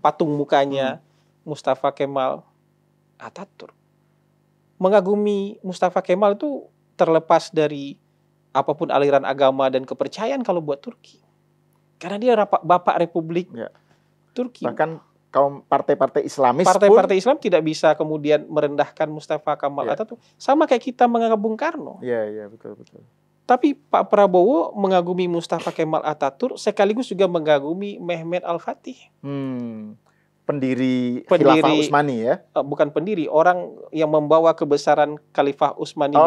Speaker 2: patung mukanya Mustafa Kemal Atatürk. Mengagumi Mustafa Kemal itu terlepas dari apapun aliran agama dan kepercayaan kalau buat Turki. Karena dia bapak Republik Turki.
Speaker 1: Bahkan kaum partai-partai Islamis
Speaker 2: partai-partai Islam tidak bisa kemudian merendahkan Mustafa Kemal Atatürk. Sama kayak kita mengagumi Bung Karno.
Speaker 1: Iya, betul.
Speaker 2: Tapi Pak Prabowo mengagumi Mustafa Kemal Atatürk sekaligus juga mengagumi Mehmet Al-Fatih.
Speaker 1: Pendiri Khilafah Utsmani ya?
Speaker 2: Bukan pendiri, orang yang membawa kebesaran Khalifah Utsmani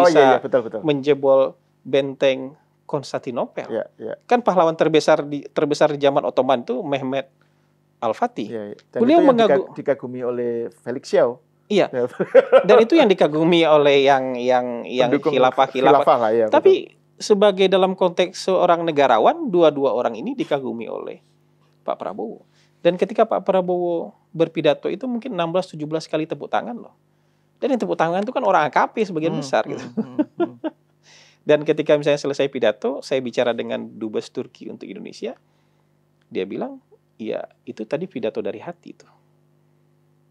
Speaker 1: betul.
Speaker 2: menjebol benteng Konstantinopel.
Speaker 1: Iya.
Speaker 2: Kan pahlawan terbesar di zaman Ottoman itu Mehmet Al-Fatih.
Speaker 1: Iya. Dan beliau itu dikagumi oleh Felix Xiao.
Speaker 2: Iya. Dan itu yang dikagumi oleh yang khilafah
Speaker 1: lah, ya,
Speaker 2: tapi sebagai dalam konteks seorang negarawan, dua orang ini dikagumi oleh Pak Prabowo. Dan ketika Pak Prabowo berpidato itu mungkin 16-17 kali tepuk tangan loh. Dan yang tepuk tangan itu kan orang AKP sebagian besar gitu. Dan ketika misalnya selesai pidato, saya bicara dengan Dubes Turki untuk Indonesia, dia bilang, iya itu tadi pidato dari hati tuh.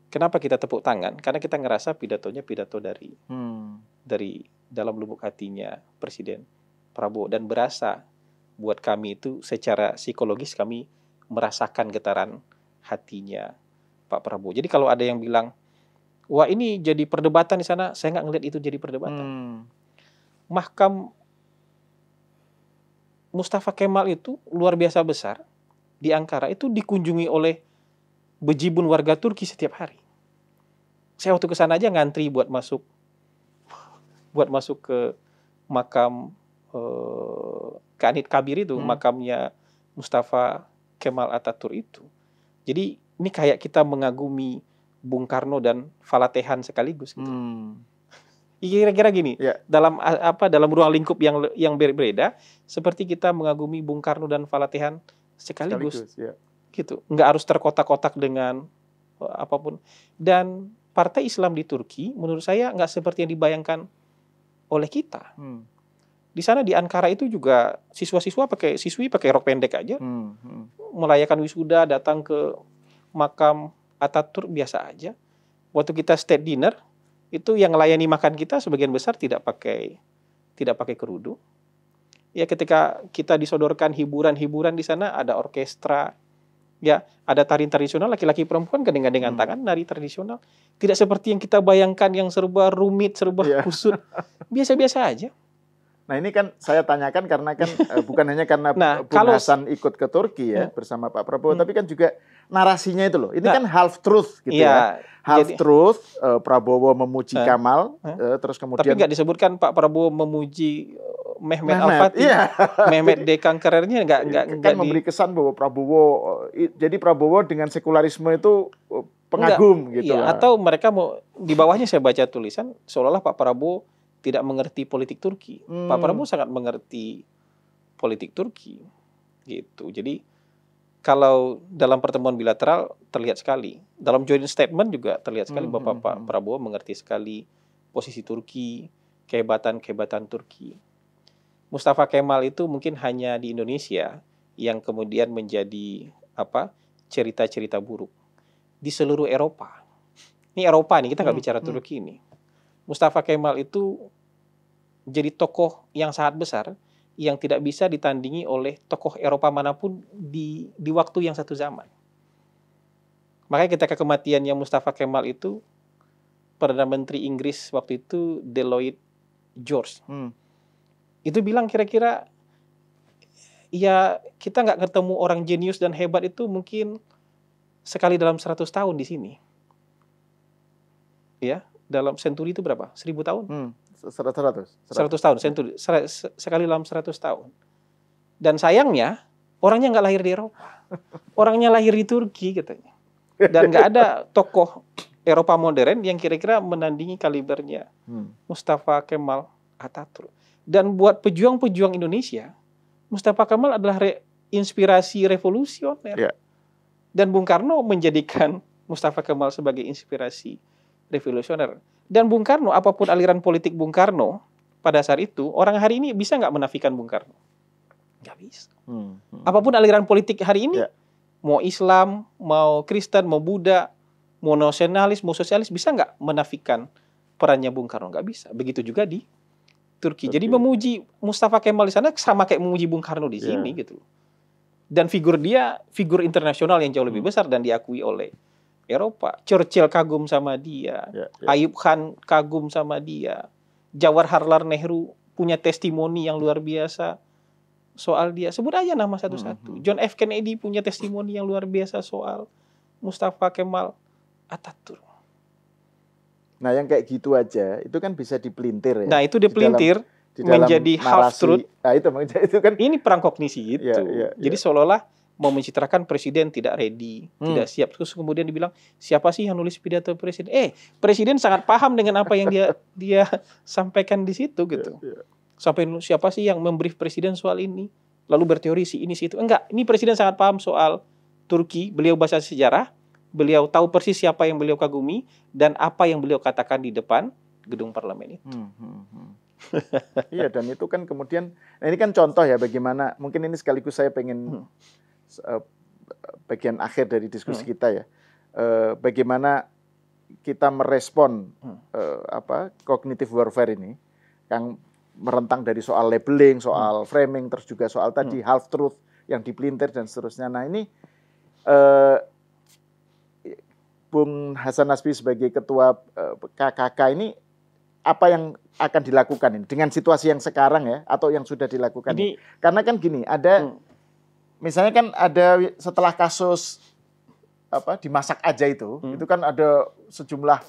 Speaker 2: Kenapa kita tepuk tangan? Karena kita ngerasa pidatonya pidato dari dalam lubuk hatinya Presiden Prabowo, dan berasa buat kami itu secara psikologis kami merasakan getaran hatinya Pak Prabowo. Jadi kalau ada yang bilang, wah ini jadi perdebatan di sana, saya nggak ngelihat itu jadi perdebatan. Makam Mustafa Kemal itu luar biasa besar di Ankara, itu dikunjungi oleh bejibun warga Turki setiap hari. Saya waktu ke sana aja ngantri buat masuk ke makam Kanit Kabir itu, makamnya Mustafa Kemal Atatürk itu. Jadi ini kayak kita mengagumi Bung Karno dan Falatehan sekaligus gitu. Kira-kira gini, dalam ruang lingkup yang berbeda, seperti kita mengagumi Bung Karno dan Falatehan sekaligus. Gitu. Nggak harus terkotak-kotak dengan apapun. Dan partai Islam di Turki menurut saya nggak seperti yang dibayangkan oleh kita. Di sana di Ankara itu juga siswi pakai rok pendek aja, merayakan wisuda, datang ke makam Atatürk biasa aja. Waktu kita state dinner itu yang melayani makan kita sebagian besar tidak pakai kerudung. Ya ketika kita disodorkan hiburan di sana, ada orkestra, ya ada tari tradisional, laki-laki perempuan dengan tangan nari tradisional. Tidak seperti yang kita bayangkan yang serba rumit, serba kusut. Biasa-biasa aja.
Speaker 1: Nah ini kan saya tanyakan karena kan bukan hanya karena Bung Hasan ikut ke Turki bersama Pak Prabowo, tapi kan juga narasinya itu loh. Ini kan half truth gitu ya. Half truth, Prabowo memuji Kemal, terus kemudian.
Speaker 2: Tapi nggak disebutkan Pak Prabowo memuji Mehmet Al-Fatih, Mehmet Kankerernya nggak
Speaker 1: kan memberi kesan bahwa jadi Prabowo dengan sekularisme itu pengagum gitu.
Speaker 2: Iya, atau mereka mau di bawahnya saya baca tulisan seolah-olah Pak Prabowo tidak mengerti politik Turki. Pak Prabowo sangat mengerti politik Turki, gitu. Jadi kalau dalam pertemuan bilateral terlihat sekali, dalam joint statement juga terlihat sekali bahwa Pak Prabowo mengerti sekali posisi Turki, kehebatan Turki. Mustafa Kemal itu mungkin hanya di Indonesia yang kemudian menjadi cerita-cerita buruk. Di seluruh Eropa. Ini Eropa nih, kita nggak bicara Turki ini. Mustafa Kemal itu jadi tokoh yang sangat besar yang tidak bisa ditandingi oleh tokoh Eropa manapun di waktu yang satu zaman. Makanya ketika kematiannya Mustafa Kemal itu, Perdana Menteri Inggris waktu itu Lloyd George itu bilang kira-kira ya kita nggak ketemu orang jenius dan hebat itu mungkin sekali dalam 100 tahun di sini. Ya, dalam senturi itu berapa? 1000 tahun? 100 tahun, senturi. Sekali dalam 100 tahun. Dan sayangnya, orangnya nggak lahir di Eropa. Orangnya lahir di Turki katanya. Dan nggak ada tokoh Eropa modern yang kira-kira menandingi kalibernya Mustafa Kemal Atatürk. Dan buat pejuang-pejuang Indonesia, Mustafa Kemal adalah inspirasi revolusioner. Dan Bung Karno menjadikan Mustafa Kemal sebagai inspirasi revolusioner. Dan Bung Karno, apapun aliran politik Bung Karno, pada saat itu, orang hari ini bisa nggak menafikan Bung Karno? Nggak bisa. Apapun aliran politik hari ini, mau Islam, mau Kristen, mau Buddha, mau nasionalis, mau sosialis, bisa nggak menafikan perannya Bung Karno? Nggak bisa. Begitu juga di Turki. Jadi memuji Mustafa Kemal di sana sama kayak memuji Bung Karno di sini gitu. Dan figur dia figur internasional yang jauh lebih besar dan diakui oleh Eropa. Churchill kagum sama dia, Ayub Khan kagum sama dia, Jawaharlal Nehru punya testimoni yang luar biasa soal dia. Sebut aja nama satu-satu. John F. Kennedy punya testimoni yang luar biasa soal Mustafa Kemal Atatürk.
Speaker 1: Nah, yang kayak gitu aja, itu kan bisa dipelintir ya.
Speaker 2: Nah, itu dipelintir
Speaker 1: di dalam
Speaker 2: menjadi half truth.
Speaker 1: Nah, itu kan.
Speaker 2: Ini perang kognisi itu. Jadi seolah-olah mau mencitrakan presiden tidak ready, tidak siap. Terus kemudian dibilang, siapa sih yang nulis pidato presiden? Presiden sangat paham dengan apa yang dia sampaikan di situ gitu. Sampai siapa sih yang membrief presiden soal ini? Lalu berteori si ini si itu. Enggak, ini presiden sangat paham soal Turki. Beliau baca sejarah. Beliau tahu persis siapa yang beliau kagumi dan apa yang beliau katakan di depan gedung parlemen itu.
Speaker 1: Iya, dan itu kan kemudian, nah ini kan contoh ya bagaimana, mungkin ini sekaligus saya pengen bagian akhir dari diskusi kita ya, bagaimana kita merespon cognitive warfare ini, yang merentang dari soal labeling, soal framing, terus juga soal tadi half truth yang dipelintir dan seterusnya. Nah ini Bung Hasan Nasbi sebagai ketua KKK ini apa yang akan dilakukan ini dengan situasi yang sekarang ya, atau yang sudah dilakukan ini? Karena kan gini, ada misalnya kan ada setelah kasus di Masak Aja itu kan ada sejumlah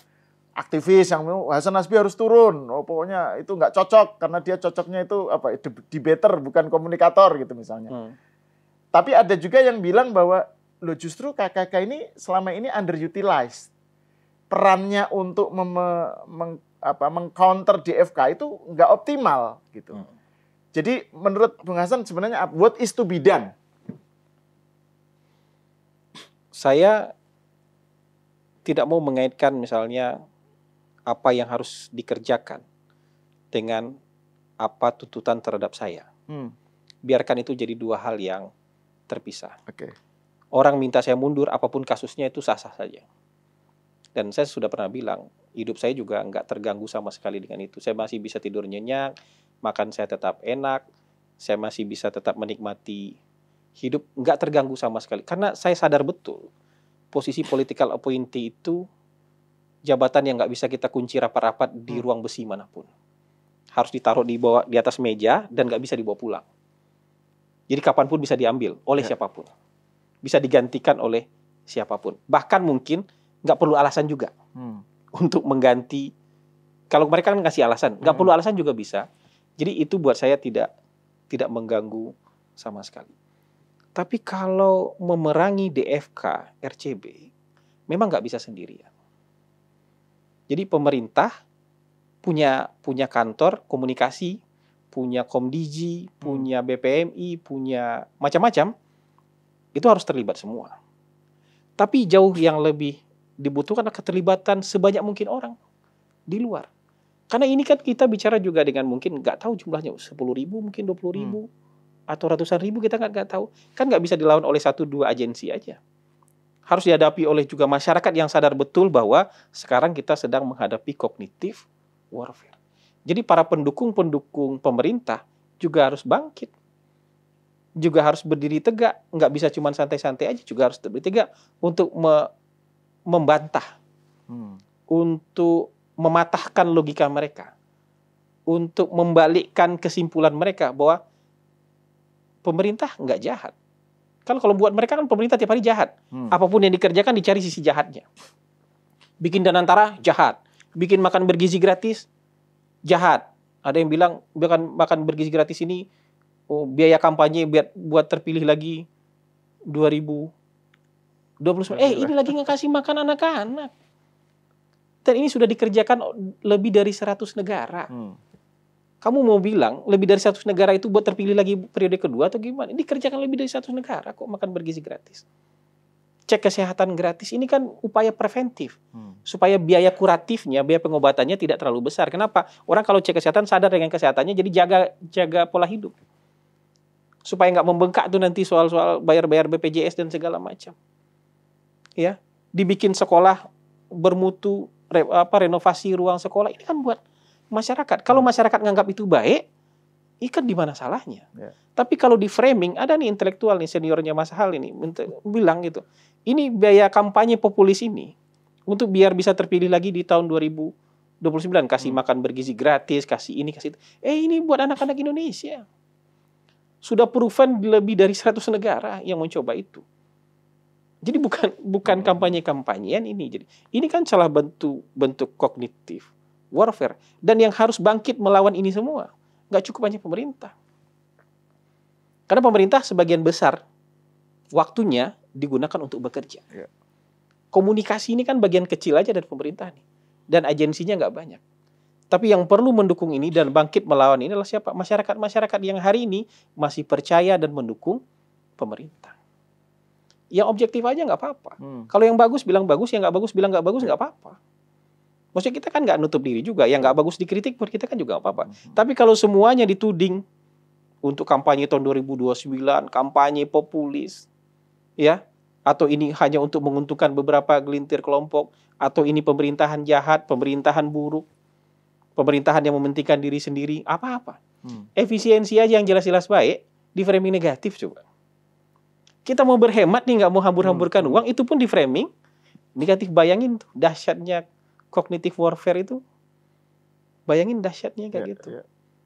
Speaker 1: aktivis yang Hasan Nasbi harus turun, pokoknya itu nggak cocok karena dia cocoknya itu debater bukan komunikator gitu misalnya. Tapi ada juga yang bilang bahwa loh justru KKK ini selama ini underutilized. Perannya untuk meng-counter DFK itu nggak optimal gitu. Jadi menurut Bung Hasan sebenarnya what is to be done?
Speaker 2: Saya tidak mau mengaitkan misalnya apa yang harus dikerjakan dengan apa tuntutan terhadap saya. Biarkan itu jadi dua hal yang terpisah. Orang minta saya mundur, apapun kasusnya itu sah-sah saja. Dan saya sudah pernah bilang, hidup saya juga nggak terganggu sama sekali dengan itu. Saya masih bisa tidur nyenyak, makan saya tetap enak, saya masih bisa tetap menikmati hidup, nggak terganggu sama sekali. Karena saya sadar betul, posisi political appointee itu jabatan yang nggak bisa kita kunci rapat-rapat di ruang besi manapun. Harus ditaruh di atas meja dan nggak bisa dibawa pulang. Jadi kapanpun bisa diambil oleh siapapun. Bisa digantikan oleh siapapun. Bahkan mungkin nggak perlu alasan juga untuk mengganti. Kalau mereka kan ngasih alasan, nggak perlu alasan juga bisa. Jadi itu buat saya tidak mengganggu sama sekali. Tapi kalau memerangi DFK, RCB, memang nggak bisa sendirian. Jadi pemerintah punya kantor komunikasi, punya Komdigi, punya BPMI, punya macam-macam. Itu harus terlibat semua. Tapi jauh yang lebih dibutuhkan adalah keterlibatan sebanyak mungkin orang di luar. Karena ini kan kita bicara juga dengan mungkin nggak tahu jumlahnya 10.000 mungkin 20.000 atau ratusan ribu, kita nggak tahu. Kan nggak bisa dilawan oleh 1-2 agensi aja. Harus dihadapi oleh juga masyarakat yang sadar betul bahwa sekarang kita sedang menghadapi cognitive warfare. Jadi para pendukung-pendukung pemerintah juga harus bangkit. Juga harus berdiri tegak, nggak bisa cuma santai-santai aja, juga harus berdiri tegak untuk membantah, untuk mematahkan logika mereka, untuk membalikkan kesimpulan mereka bahwa pemerintah nggak jahat. Kan kalau buat mereka kan pemerintah tiap hari jahat, apapun yang dikerjakan dicari sisi jahatnya. Bikin danantara jahat, bikin makan bergizi gratis jahat. Ada yang bilang makan bergizi gratis ini biaya kampanye buat terpilih lagi 2029. Ini lagi ngasih makan anak-anak. Dan ini sudah dikerjakan lebih dari 100 negara. Kamu mau bilang lebih dari 100 negara itu buat terpilih lagi periode kedua atau gimana? Ini dikerjakan lebih dari 100 negara kok makan bergizi gratis. cek kesehatan gratis ini kan upaya preventif. Supaya biaya kuratifnya, biaya pengobatannya tidak terlalu besar. Kenapa? Orang kalau cek kesehatan sadar dengan kesehatannya, jadi jaga pola hidup. Supaya nggak membengkak tuh nanti soal-soal bayar-bayar BPJS dan segala macam. Ya, dibikin sekolah bermutu, renovasi ruang sekolah, ini kan buat masyarakat. Kalau masyarakat nganggap itu baik, ikan di mana salahnya? Ya. Tapi kalau di framing, ada nih intelektual nih, seniornya Mas Hal ini, bilang gitu, ini biaya kampanye populis ini, untuk biar bisa terpilih lagi di tahun 2029, kasih makan bergizi gratis, kasih ini, kasih itu. Ini buat anak-anak Indonesia. Sudah proven lebih dari 100 negara yang mencoba itu. Jadi bukan kampanye-kampanyean ini. Jadi ini kan salah bentuk kognitif warfare. Dan yang harus bangkit melawan ini semua, nggak cukup hanya pemerintah. Karena pemerintah sebagian besar waktunya digunakan untuk bekerja. Ya. Komunikasi ini kan bagian kecil aja dari pemerintah nih. Dan agensinya nggak banyak. Tapi yang perlu mendukung ini dan bangkit melawan ini adalah siapa? Masyarakat yang hari ini masih percaya dan mendukung pemerintah. Yang objektif aja nggak apa-apa. Kalau yang bagus bilang bagus, yang nggak bagus bilang nggak bagus, nggak apa-apa. Maksudnya kita kan nggak nutup diri juga. Yang nggak bagus dikritik buat kita kan juga nggak apa-apa. Tapi kalau semuanya dituding untuk kampanye tahun 2029, kampanye populis, ya, atau ini hanya untuk menguntungkan beberapa gelintir kelompok, atau ini pemerintahan jahat, pemerintahan buruk, pemerintahan yang mementingkan diri sendiri, apa-apa. Efisiensi aja yang jelas-jelas baik, di framing negatif coba. Kita mau berhemat nih, nggak mau hambur-hamburkan uang, itu pun di framing negatif. Bayangin tuh dahsyatnya cognitive warfare itu. Bayangin dahsyatnya kayak gitu. Ya.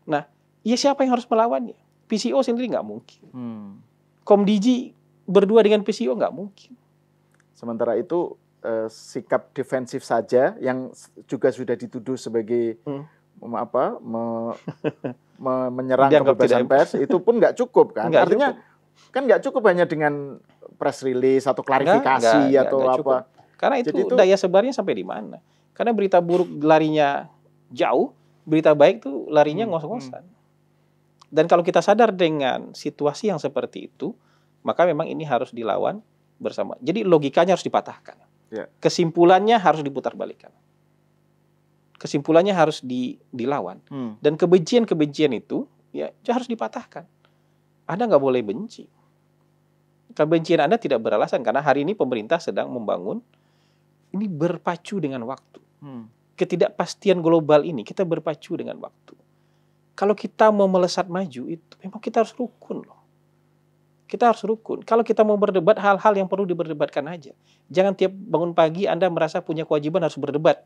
Speaker 2: Nah, ya siapa yang harus melawannya? PCO sendiri nggak mungkin. Komdigi berdua dengan PCO nggak mungkin.
Speaker 1: Sementara itu sikap defensif saja yang juga sudah dituduh sebagai menyerang kebebasan pers itu pun nggak cukup kan? Artinya cukup. Kan nggak cukup hanya dengan press release atau klarifikasi atau apa.
Speaker 2: Cukup. Karena itu daya sebarnya sampai di mana? Karena berita buruk larinya jauh, berita baik tuh larinya ngos-ngosan. Dan kalau kita sadar dengan situasi yang seperti itu, maka memang ini harus dilawan bersama. Jadi logikanya harus dipatahkan. Ya. Kesimpulannya harus diputarbalikkan. Kesimpulannya harus dilawan. Dan kebencian-kebencian itu ya harus dipatahkan. Anda nggak boleh benci. Kebencian Anda tidak beralasan karena hari ini pemerintah sedang membangun ini berpacu dengan waktu. Ketidakpastian global ini kita berpacu dengan waktu. Kalau kita mau melesat maju itu memang kita harus rukun loh. Kita harus rukun. Kalau kita mau berdebat hal-hal yang perlu diperdebatkan aja. Jangan tiap bangun pagi Anda merasa punya kewajiban harus berdebat.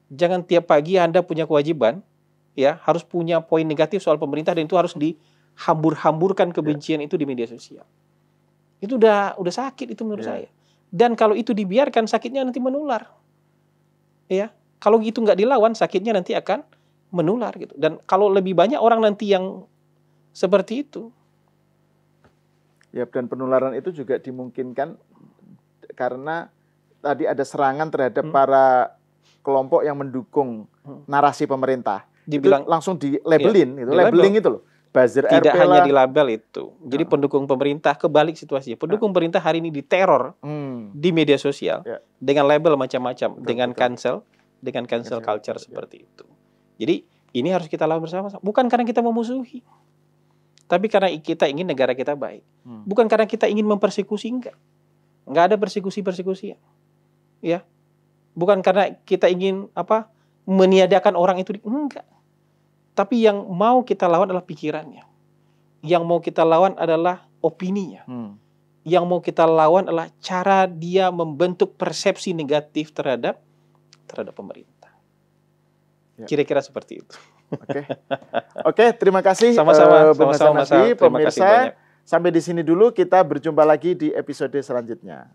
Speaker 2: Jangan tiap pagi Anda punya kewajiban ya harus punya poin negatif soal pemerintah dan itu harus hambur-hamburkan kebencian itu di media sosial. Itu udah sakit itu menurut saya. Dan kalau itu dibiarkan sakitnya nanti menular. Ya, kalau itu nggak dilawan sakitnya nanti akan menular gitu. Dan kalau lebih banyak orang nanti yang seperti itu.
Speaker 1: Ya, dan penularan itu juga dimungkinkan karena tadi ada serangan terhadap para kelompok yang mendukung narasi pemerintah.
Speaker 2: Dibilang
Speaker 1: itu langsung di-labelin, labeling itu loh. Buzzer
Speaker 2: tidak hanya di label itu. Jadi pendukung pemerintah kebalik situasinya. Pendukung pemerintah hari ini diteror di media sosial dengan label macam-macam, dengan cancel culture seperti itu. Jadi ini harus kita lawan bersama-sama. Bukan karena kita memusuhi, tapi karena kita ingin negara kita baik. Bukan karena kita ingin mempersekusi, enggak ada persekusi-persekusi. Ya, bukan karena kita ingin meniadakan orang itu, enggak. Tapi yang mau kita lawan adalah pikirannya. Yang mau kita lawan adalah opininya. Yang mau kita lawan adalah cara dia membentuk persepsi negatif terhadap pemerintah. Kira-kira seperti itu.
Speaker 1: Oke, terima kasih.
Speaker 2: Sama-sama,
Speaker 1: pemirsa. Sampai di sini dulu, kita berjumpa lagi di episode selanjutnya.